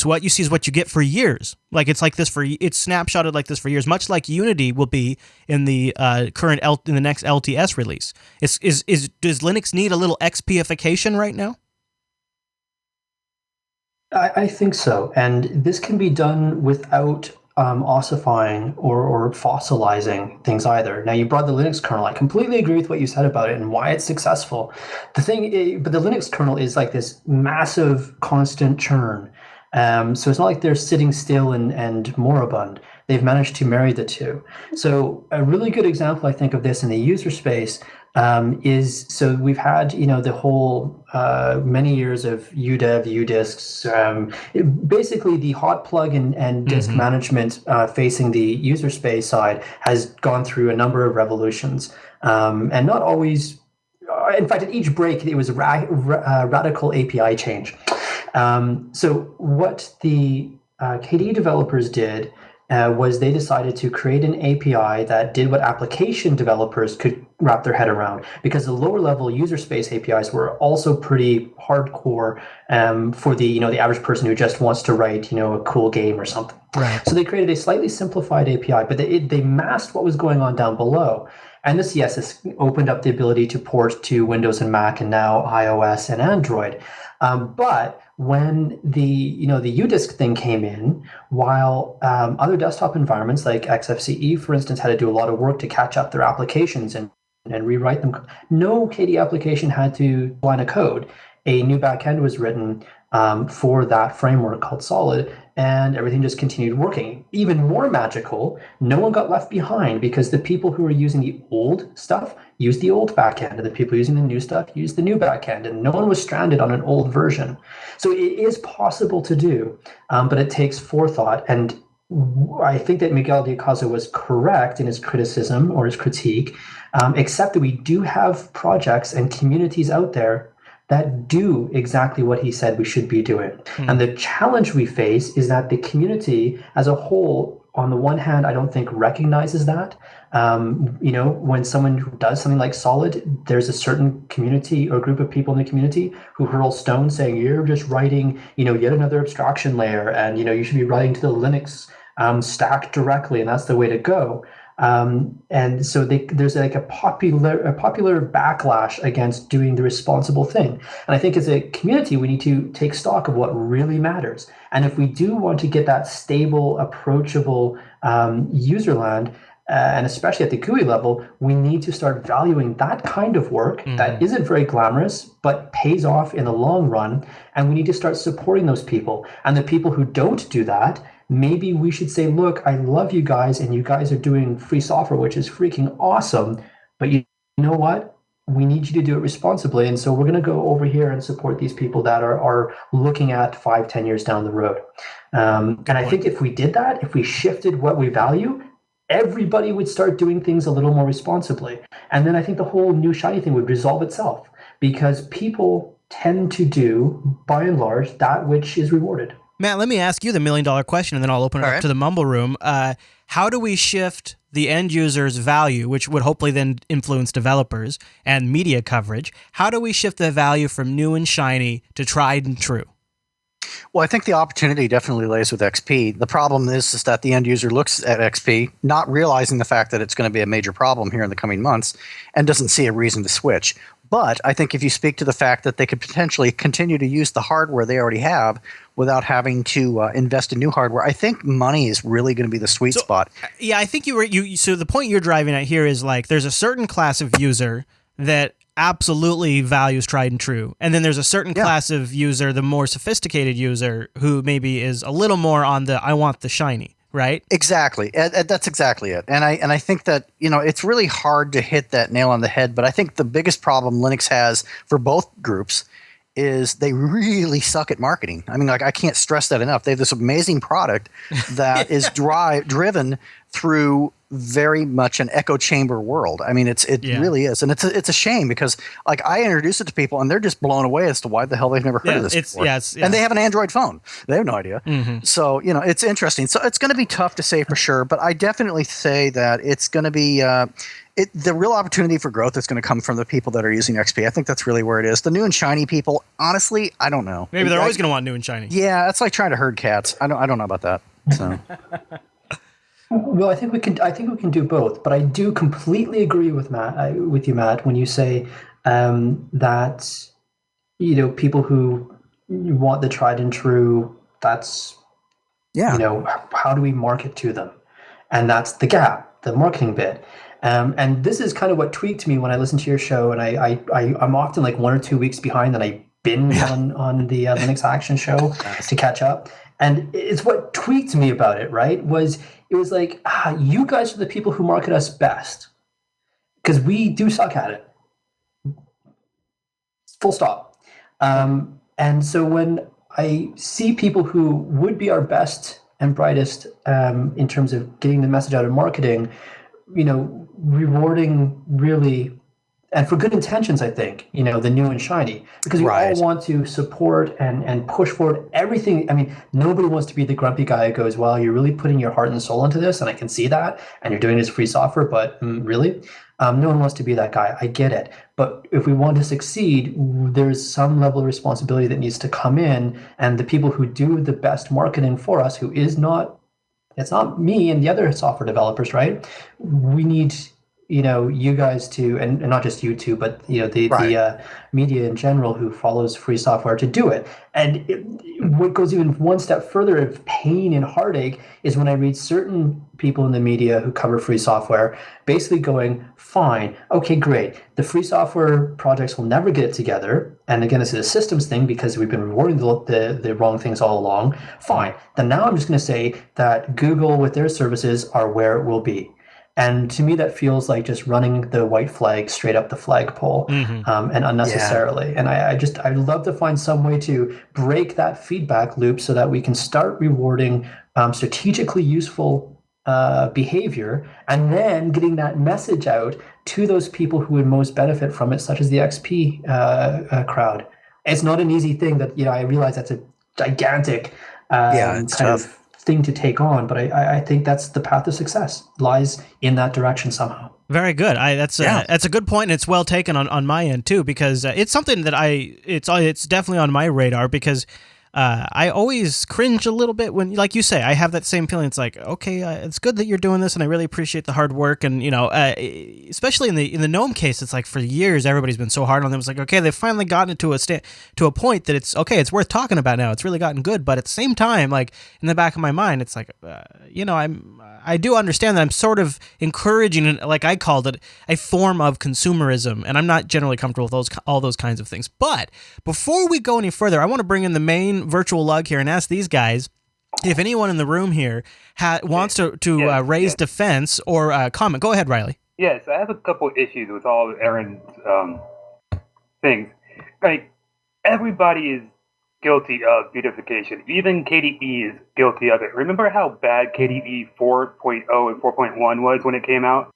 what you see is what you get for years. Like it's snapshotted like this for years, much like Unity will be in the in the next LTS release. Does Linux need a little XPification right now? I think so, and this can be done without ossifying or fossilizing things either. Now, you brought the Linux kernel. I completely agree with what you said about it and why it's successful. But the Linux kernel is like this massive constant churn. So it's not like they're sitting still and moribund. They've managed to marry the two. So a really good example, I think, of this in the user space so we've had, the whole many years of UDEV, UDisks, basically the hot plug and disk management facing the user space side has gone through a number of revolutions, and not always. In fact, at each break, it was a radical API change. So what the KDE developers did was they decided to create an API that did what application developers could wrap their head around, because the lower level user space APIs were also pretty hardcore for the the average person who just wants to write a cool game or something. Right. So they created a slightly simplified API, but they masked what was going on down below. And this opened up the ability to port to Windows and Mac, and now iOS and Android. But when the UDisk thing came in, while other desktop environments like XFCE, for instance, had to do a lot of work to catch up their applications and rewrite them, no KDE application had to line of code. A new backend was written for that framework called Solid, and everything just continued working. Even more magical, no one got left behind because the people who were using the old stuff used the old backend, and the people using the new stuff used the new backend, and no one was stranded on an old version. So it is possible to do, but it takes forethought. And I think that Miguel de Icaza was correct in his criticism or his critique, except that we do have projects and communities out there that do exactly what he said we should be doing. And the challenge we face is that the community as a whole, on the one hand, I don't think recognizes that. When someone does something like Solid, there's a certain community or group of people in the community who hurl stones saying, you're just writing, yet another abstraction layer, and, you should be writing to the Linux stack directly, and that's the way to go. And so there's like a popular backlash against doing the responsible thing. And I think as a community, we need to take stock of what really matters. And if we do want to get that stable, approachable user land, and especially at the GUI level, we need to start valuing that kind of work that isn't very glamorous, but pays off in the long run. And we need to start supporting those people. And the people who don't do that, maybe we should say, look, I love you guys, and you guys are doing free software, which is freaking awesome. But you know what? We need you to do it responsibly. And so we're going to go over here and support these people that are looking at 5-10 years down the road. And I think if we did that, if we shifted what we value, everybody would start doing things a little more responsibly. And then I think the whole new shiny thing would resolve itself, because people tend to do, by and large, that which is rewarded. Matt, let me ask you the $1 million question, and then I'll open it up to the Mumble Room. How do we shift the end user's value, which would hopefully then influence developers and media coverage? How do we shift the value from new and shiny to tried and true? Well, I think the opportunity definitely lays with XP. The problem is that the end user looks at XP, not realizing the fact that it's going to be a major problem here in the coming months, and doesn't see a reason to switch. But I think if you speak to the fact that they could potentially continue to use the hardware they already have without having to invest in new hardware, I think money is really going to be the sweet spot. Yeah, I think so the point you're driving at here is like there's a certain class of user that absolutely values tried and true. And then there's a certain class of user, the more sophisticated user, who maybe is a little more on the I want the shiny, right? Exactly. That's exactly it. And I think that, it's really hard to hit that nail on the head, but I think the biggest problem Linux has for both groups is they really suck at marketing. I mean, I can't stress that enough. They have this amazing product that is driven through very much an echo chamber world. I mean, it really is, and it's a shame because I introduce it to people and they're just blown away as to why the hell they've never heard of this before. And they have an Android phone; they have no idea. So it's interesting. So it's going to be tough to say for sure, but I definitely say that it's going to be. The real opportunity for growth is going to come from the people that are using XP. I think that's really where it is. The new and shiny people, honestly, I don't know. Maybe they're always going to want new and shiny. Yeah, it's like trying to herd cats. I don't know about that. So. Well, I think we can do both, but I do completely agree with you, Matt, when you say that people who want the tried and true. That's how do we market to them, and that's the gap, the marketing bit. And this is kind of what tweaked me when I listen to your show, and I'm often like 1 or 2 weeks behind, and I binge on the Linux Action show to catch up. And it's what tweaked me about it, right? It was like, you guys are the people who market us best because we do suck at it. Full stop. And so when I see people who would be our best and brightest in terms of getting the message out of marketing, rewarding really, and for good intentions, I think, the new and shiny, because we all want to support and push forward everything. I mean, nobody wants to be the grumpy guy who goes, well, you're really putting your heart and soul into this, and I can see that, and you're doing this free software, but really? No one wants to be that guy. I get it. But if we want to succeed, there's some level of responsibility that needs to come in, and the people who do the best marketing for us, it's not me and the other software developers, right? We need you guys to, and not just you two, but the media in general who follows free software to do it. And what goes even one step further of pain and heartache is when I read certain people in the media who cover free software basically going, fine, okay, great. The free software projects will never get it together. And again, this is a systems thing because we've been rewarding the wrong things all along. Fine. Then now I'm just going to say that Google with their services are where it will be. And to me, that feels like just running the white flag straight up the flagpole, and unnecessarily. Yeah. And I'd love to find some way to break that feedback loop so that we can start rewarding strategically useful behavior, and then getting that message out to those people who would most benefit from it, such as the XP crowd. It's not an easy thing. That I realize that's a gigantic kind of thing to take on, but I think that's the path of success lies in that direction somehow. Very good. That's a good point, and it's well taken on my end too, because it's something that it's definitely on my radar, because I always cringe a little bit when, like you say, I have that same feeling. It's like, okay, it's good that you're doing this, and I really appreciate the hard work. And especially in the GNOME case, it's like for years everybody's been so hard on them. It's like, okay, they've finally gotten it to a point that it's okay, it's worth talking about now. It's really gotten good. But at the same time, like in the back of my mind, it's like, I do understand that I'm sort of encouraging, like I called it, a form of consumerism, and I'm not generally comfortable with all those kinds of things. But before we go any further, I want to bring in the main virtual lug here and ask these guys if anyone in the room here wants to raise defense or comment. Go ahead, Riley. Yes, I have a couple issues with all of Aaron's things. Like, everybody is guilty of beautification. Even KDE is guilty of it. Remember how bad KDE 4.0 and 4.1 was when it came out?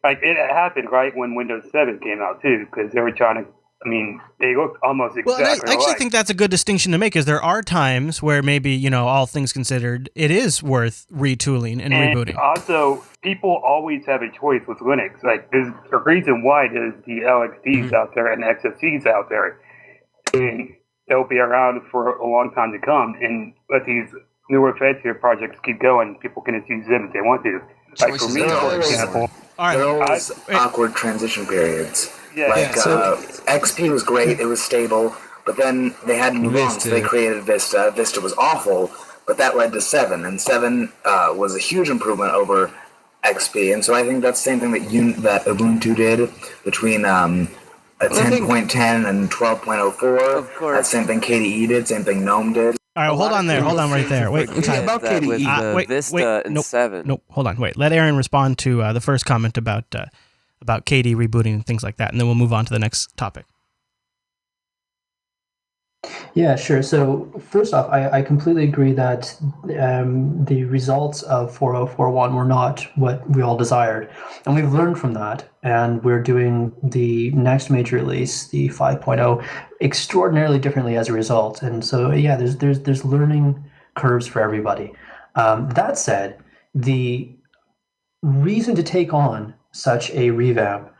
Like, it happened right when Windows 7 came out, too, because they were trying to, they look almost exactly alike. Well, I actually think that's a good distinction to make, is there are times where maybe, all things considered, it is worth retooling and rebooting. Also, people always have a choice with Linux. Like, there's a reason why there's the LXDs out there and the XFCs out there. And they'll be around for a long time to come, and let these newer fancier projects keep going. People can just use them if they want to. Like for me, for example. There are always awkward transition periods. Yeah. XP was great, it was stable, but then they had to move on, so they created Vista. Vista was awful, but that led to 7, and 7 was a huge improvement over XP, and so I think that's the same thing that Ubuntu did between 10.10 and 12.04. Of course. That's the same thing KDE did, same thing GNOME did. All right, hold on right there. Wait, about KDE. With Vista and 7. Nope, hold on, wait. Let Aaron respond to the first comment about KDE rebooting and things like that, and then we'll move on to the next topic. Yeah, sure. So first off, I completely agree that the results of 4.0.4.1 were not what we all desired. And we've learned from that, and we're doing the next major release, the 5.0, extraordinarily differently as a result. And so, yeah, there's learning curves for everybody. That said, the reason to take on such a revamp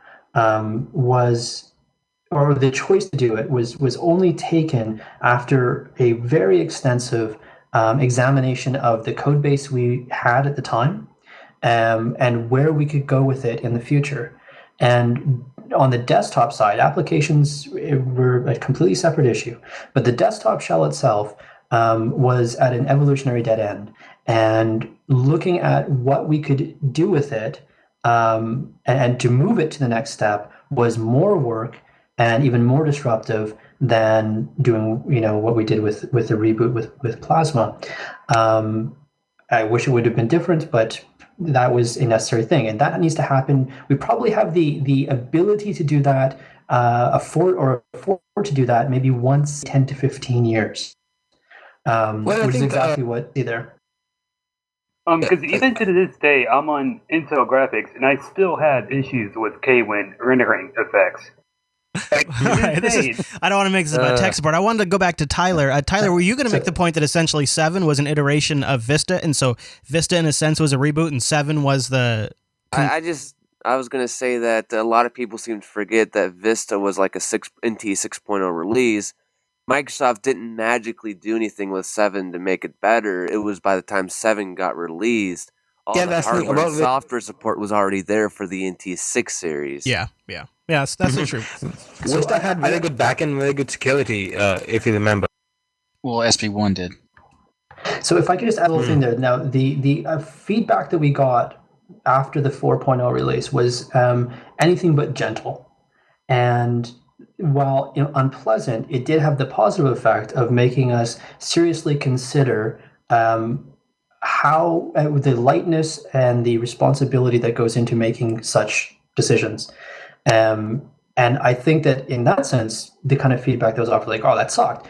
or the choice to do it was only taken after a very extensive examination of the code base we had at the time, and where we could go with it in the future. And on the desktop side, applications were a completely separate issue, but the desktop shell itself was at an evolutionary dead end. And looking at what we could do with it, and to move it to the next step was more work and even more disruptive than doing, what we did with the reboot with Plasma. I wish it would have been different, but that was a necessary thing, and that needs to happen. We probably have the ability to do that, afford to do that maybe once 10 to 15 years, which is exactly what either. Because even to this day, I'm on Intel graphics, and I still have issues with K-Win rendering effects. Right, I don't want to make this about tech support. I wanted to go back to Tyler. Tyler, were you going to make the point that essentially 7 was an iteration of Vista, and so Vista, in a sense, was a reboot, and 7 was the... I was going to say that a lot of people seem to forget that Vista was like a NT 6.0 release. Microsoft didn't magically do anything with 7 to make it better. It was by the time 7 got released, all Yeah, the that's the thing hardware and about software support was already there for the NT6 series. Yeah, that's the truth. Vista had very good backend, very good security, if you remember. Well, SP1 did. So if I could just add a little thing there. Now, the feedback that we got after the 4.0 release was anything but gentle. And while unpleasant, it did have the positive effect of making us seriously consider how the lightness and the responsibility that goes into making such decisions. And I think that in that sense, the kind of feedback that was offered, like, oh, that sucked,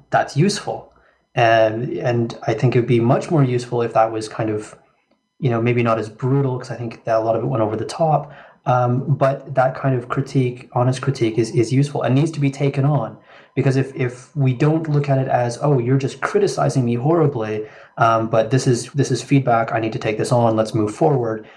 that's useful. And I think it would be much more useful if that was kind of, maybe not as brutal, because I think that a lot of it went over the top. But that kind of critique, honest critique, is useful and needs to be taken on. Because if we don't look at it as, oh, you're just criticizing me horribly, but this is feedback, I need to take this on, let's move forward.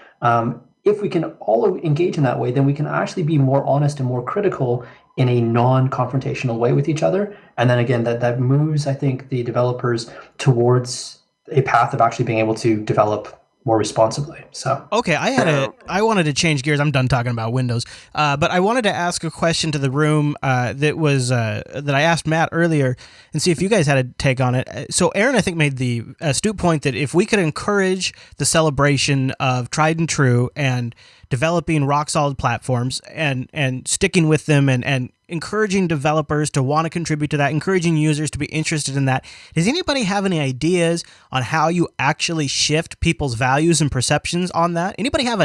If we can all engage in that way, then we can actually be more honest and more critical in a non-confrontational way with each other. And then again, that moves, I think, the developers towards a path of actually being able to develop more responsibly. So okay, I wanted to change gears. I'm done talking about Windows, but I wanted to ask a question to the room that I asked Matt earlier, and see if you guys had a take on it. So Aaron, I think, made the astute point that if we could encourage the celebration of tried and true and developing rock solid platforms and sticking with them and encouraging developers to want to contribute to that, encouraging users to be interested in that. Does anybody have any ideas on how you actually shift people's values and perceptions on that? Anybody have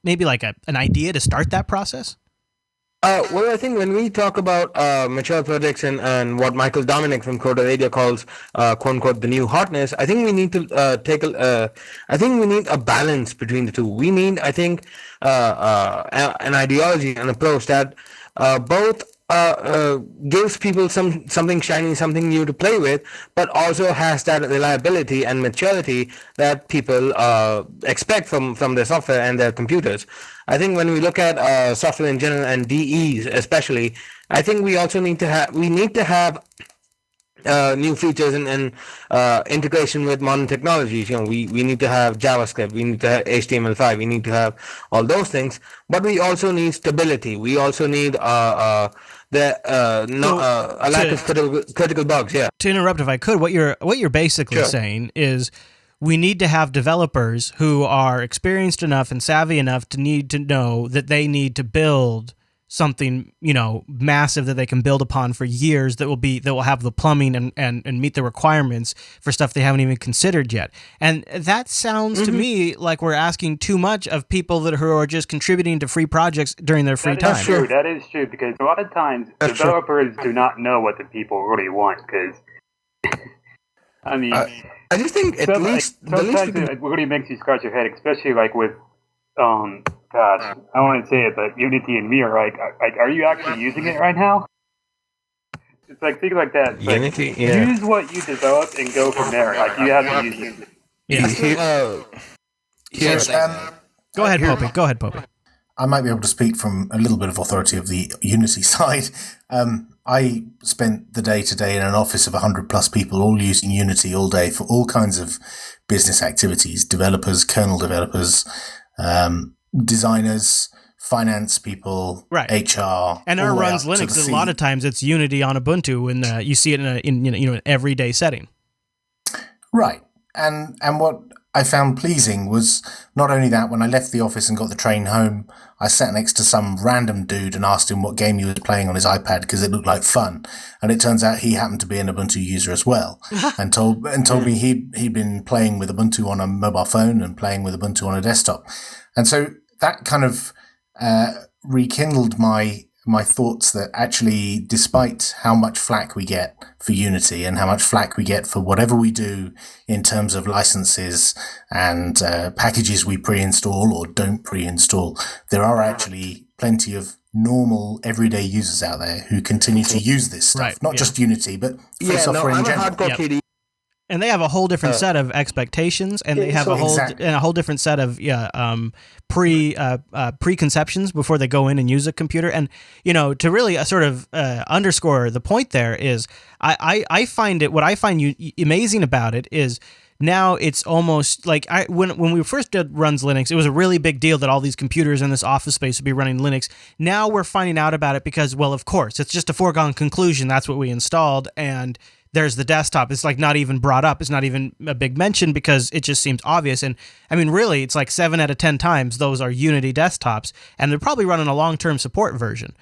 maybe like an idea to start that process? Well, I think when we talk about mature projects and what Michael Dominic from Coder Radio calls "quote unquote" the new hotness, I think we need to I think we need a balance between the two. We need, I think, an ideology, an approach that both gives people something shiny, something new to play with, but also has that reliability and maturity that people expect from their software and their computers. I think when we look at software in general and DEs especially, I think we also need to have new features and integration with modern technologies. We need to have JavaScript, we need to have HTML5, we need to have all those things, but we also need stability. We also need a lack of critical bugs. Yeah. To interrupt, if I could, what you're basically saying is we need to have developers who are experienced enough and savvy enough to need to know that they need to build something, massive that they can build upon for years that will have the plumbing and meet the requirements for stuff they haven't even considered yet. And that sounds to me like we're asking too much of people who are just contributing to free projects during their free time. That is true, because a lot of times developers do not know what the people really want, because I mean, I just think sometimes it really makes you scratch your head, especially like with gosh, I don't want to say it, but Unity and me are like, are you actually using it right now? It's like things like that. It's Unity, like, use what you developed and go from there. Like, you have to use it. Yeah. Go ahead, Popey. I might be able to speak from a little bit of authority of the Unity side. I spent the day today in an office of 100 plus people, all using Unity all day for all kinds of business activities, developers, kernel developers, designers, finance people, right. HR, and our runs Linux. A lot of times it's Unity on Ubuntu, and you see it in an everyday setting. Right, and what I found pleasing was not only that. When I left the office and got the train home, I sat next to some random dude and asked him what game he was playing on his iPad because it looked like fun. And it turns out he happened to be an Ubuntu user as well, and told me he'd been playing with Ubuntu on a mobile phone and playing with Ubuntu on a desktop, and so that kind of rekindled my thoughts that actually, despite how much flack we get for Unity and how much flack we get for whatever we do in terms of licenses and packages we pre-install or don't pre-install, there are actually plenty of normal everyday users out there who continue to use this stuff, right, not just Unity, but free software in general. I'm a hardcore KDE. And they have a whole different set of expectations, and they have a whole different set of preconceptions before they go in and use a computer. And to really sort of underscore the point there is, I find what I find amazing about it is now it's almost like when we first did runs Linux, it was a really big deal that all these computers in this office space would be running Linux. Now we're finding out about it because, well, of course, it's just a foregone conclusion. That's what we installed, and there's the desktop. It's like not even brought up. It's not even a big mention because it just seems obvious. And I mean, really, it's like 7 out of 10 times those are Unity desktops, and they're probably running a long-term support version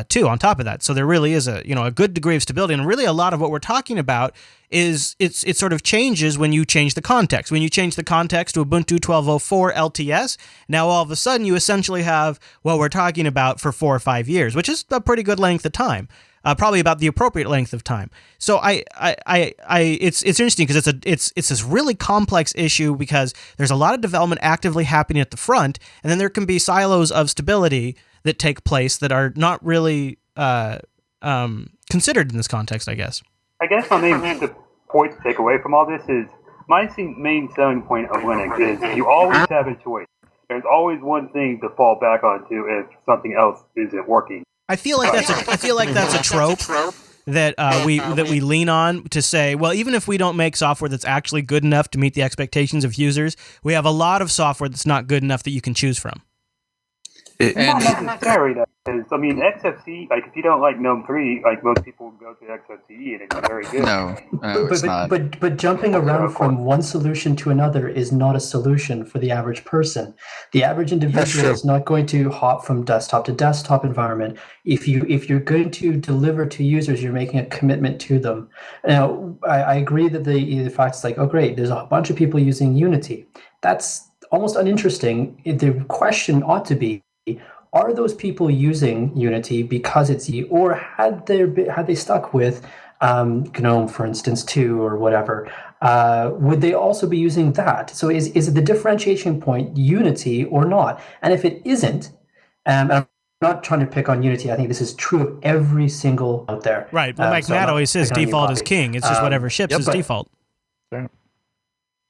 too on top of that. So there really is a good degree of stability. And really, a lot of what we're talking about is it sort of changes when you change the context. When you change the context to Ubuntu 12.04 LTS, now all of a sudden you essentially have what we're talking about for 4 or 5 years, which is a pretty good length of time. Probably about the appropriate length of time. So it's interesting because it's this really complex issue because there's a lot of development actively happening at the front, and then there can be silos of stability that take place that are not really considered in this context, I guess. I guess my main point to take away from all this is my main selling point of Linux is you always have a choice. There's always one thing to fall back onto if something else isn't working. I feel like that's a trope that we lean on to say, well, even if we don't make software that's actually good enough to meet the expectations of users, we have a lot of software that's not good enough that you can choose from. Not necessarily, because I mean, XFCE. Like, if you don't like GNOME 3, like most people go to XFCE, and it's very good. No, it's not. But jumping around from one solution to another is not a solution for the average person. The average individual is not going to hop from desktop to desktop environment. If you're going to deliver to users, you're making a commitment to them. Now, I agree that the fact is like, oh great, there's a bunch of people using Unity. That's almost uninteresting. The question ought to be, are those people using Unity because it's or had they stuck with GNOME, for instance, 2 or whatever? Would they also be using that? So is it the differentiation point Unity or not? And if it isn't, and I'm not trying to pick on Unity, I think this is true of every single out there. Right, but like Matt always says, default is king. It's just whatever ships is default.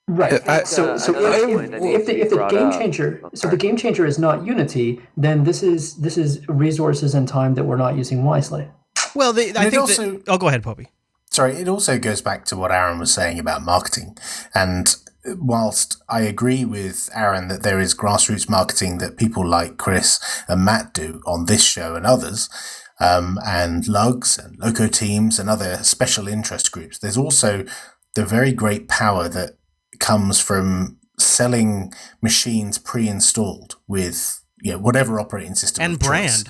Right. So if the game changer, the game changer is not Unity, then this is resources and time that we're not using wisely. Well, go ahead, Popey. Sorry, it also goes back to what Aaron was saying about marketing. And whilst I agree with Aaron that there is grassroots marketing that people like Chris and Matt do on this show and others, and Lugs and Loco Teams and other special interest groups, there's also the very great power that comes from selling machines pre-installed with whatever operating system and brand,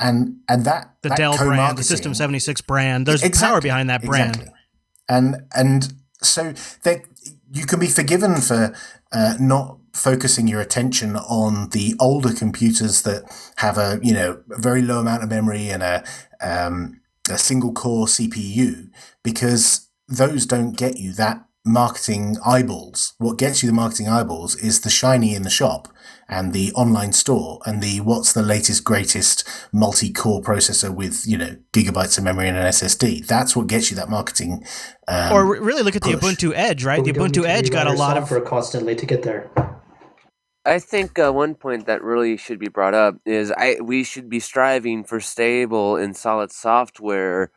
and that the Dell brand, the System 76 brand. There's power behind that brand, exactly. And so that you can be forgiven for not focusing your attention on the older computers that have a very low amount of memory and a single core CPU, because those don't get you that marketing eyeballs. What gets you the marketing eyeballs is the shiny in the shop and the online store and the what's the latest greatest multi-core processor with gigabytes of memory and an SSD. That's what gets you that marketing. Or really look at the Ubuntu Edge, right? The Ubuntu Edge got a lot of software constantly to get there. I think one point that really should be brought up is we should be striving for stable and solid software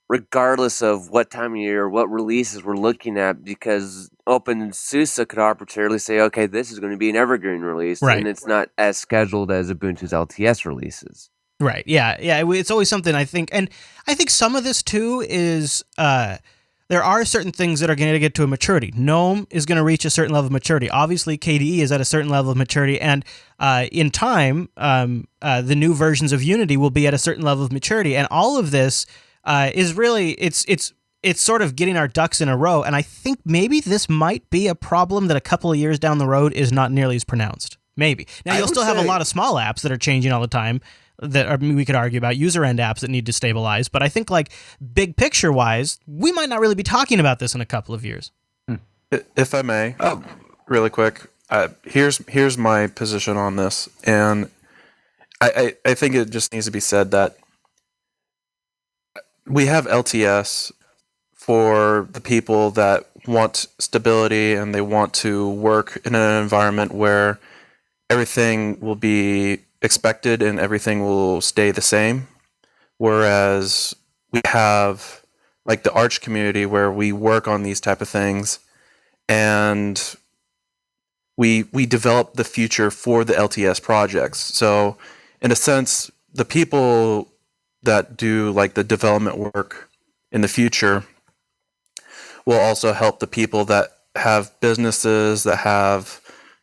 regardless of what time of year or what releases we're looking at, because OpenSUSE could arbitrarily say, okay, this is going to be an evergreen release, right, and it's not as scheduled as Ubuntu's LTS releases. Right, yeah. It's always something, I think. And I think some of this, too, is there are certain things that are going to get to a maturity. GNOME is going to reach a certain level of maturity. Obviously, KDE is at a certain level of maturity, and in time, the new versions of Unity will be at a certain level of maturity. And all of this is really, it's sort of getting our ducks in a row, and I think maybe this might be a problem that a couple of years down the road is not nearly as pronounced. Maybe. Now, you'll still have a lot of small apps that are changing all the time that we could argue about, user-end apps that need to stabilize, but I think, like, big picture-wise, we might not really be talking about this in a couple of years. If I may, really quick, here's my position on this, and I think it just needs to be said that we have LTS for the people that want stability and they want to work in an environment where everything will be expected and everything will stay the same. Whereas we have like the Arch community where we work on these type of things and we develop the future for the LTS projects. So in a sense, the people that do like the development work in the future will also help the people that have businesses that have,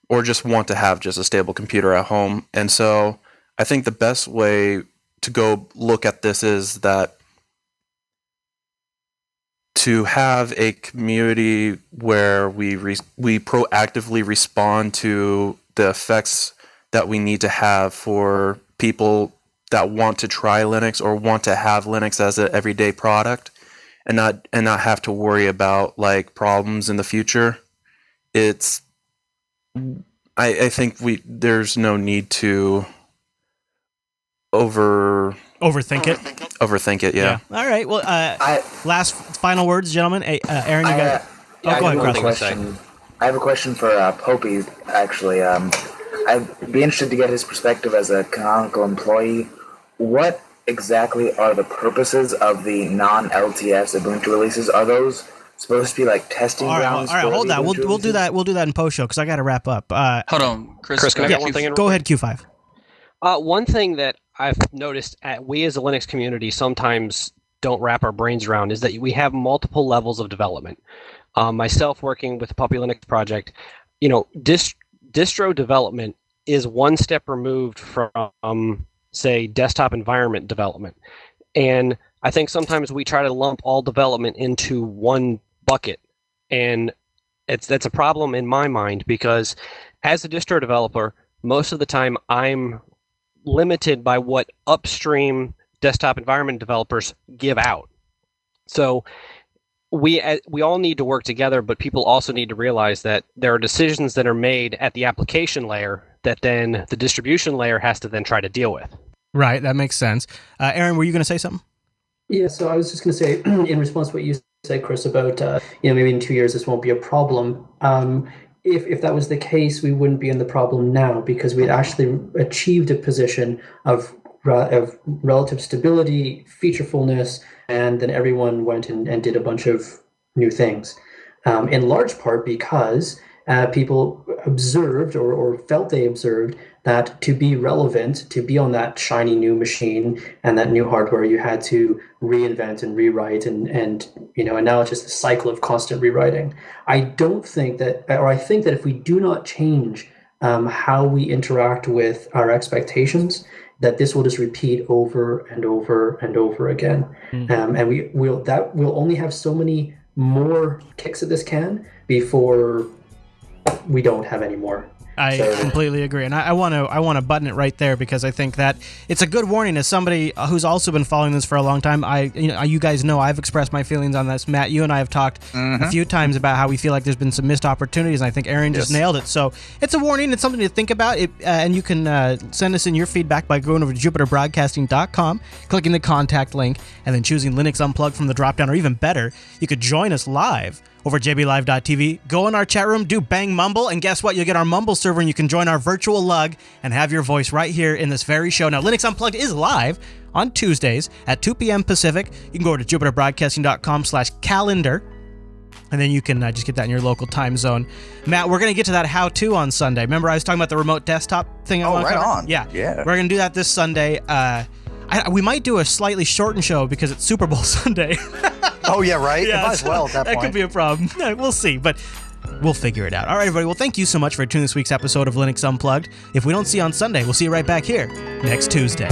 or just want to have just a stable computer at home. And so I think the best way to go look at this is that to have a community where we proactively respond to the effects that we need to have for people that want to try Linux or want to have Linux as an everyday product, and not have to worry about like problems in the future. I think there's no need to overthink it. Yeah. All right. Well, last final words, gentlemen. Hey, Aaron, you got. Go ahead, Chris. I have a question for Popey. Actually, I'd be interested to get his perspective as a canonical employee. What exactly are the purposes of the non-LTS Ubuntu releases? Are those supposed to be like testing grounds? All right, hold that. We'll do that. We'll do that in post show because I got to wrap up. Hold on, Chris. Can I get one thing in? Go ahead, Q5. One thing that I've noticed we as a Linux community sometimes don't wrap our brains around is that we have multiple levels of development. Myself working with the Puppy Linux project, distro development is one step removed from, say, desktop environment development. And I think sometimes we try to lump all development into one bucket. And that's a problem in my mind because as a distro developer, most of the time I'm limited by what upstream desktop environment developers give out. So we all need to work together, but people also need to realize that there are decisions that are made at the application layer that then the distribution layer has to then try to deal with. Right, that makes sense. Aaron, were you going to say something? Yeah, so I was just going to say, in response to what you said, Chris, about maybe in 2 years this won't be a problem. If that was the case, we wouldn't be in the problem now because we'd actually achieved a position of relative stability, featurefulness, and then everyone went and did a bunch of new things. In large part because people observed or felt they observed that to be relevant, to be on that shiny new machine and that new hardware, you had to reinvent and rewrite and now it's just a cycle of constant rewriting. I think that if we do not change how we interact with our expectations, that this will just repeat over and over and over again. Mm-hmm. And we'll only have so many more kicks at this can before we don't have any more. I completely agree, and I want to button it right there because I think that it's a good warning as somebody who's also been following this for a long time. You guys know I've expressed my feelings on this. Matt, you and I have talked a few times about how we feel like there's been some missed opportunities, and I think Aaron just nailed it. So it's a warning. It's something to think about. And you can send us in your feedback by going over to JupiterBroadcasting.com, clicking the contact link, and then choosing Linux Unplugged from the dropdown. Or even better, you could join us live over at jblive.tv. Go in our chat room, do Bang Mumble, and guess what? You'll get our Mumble server, and you can join our virtual lug and have your voice right here in this very show. Now, Linux Unplugged is live on Tuesdays at 2 p.m. Pacific. You can go to jupiterbroadcasting.com/calendar, and then you can just get that in your local time zone. Matt, we're going to get to that how-to on Sunday. Remember I was talking about the remote desktop thing? Right on. Yeah. We're going to do that this Sunday. We might do a slightly shortened show because it's Super Bowl Sunday. Oh, yeah, right? Yeah, might as well at that point. That could be a problem. We'll see, but we'll figure it out. All right, everybody. Well, thank you so much for tuning this week's episode of Linux Unplugged. If we don't see you on Sunday, we'll see you right back here next Tuesday.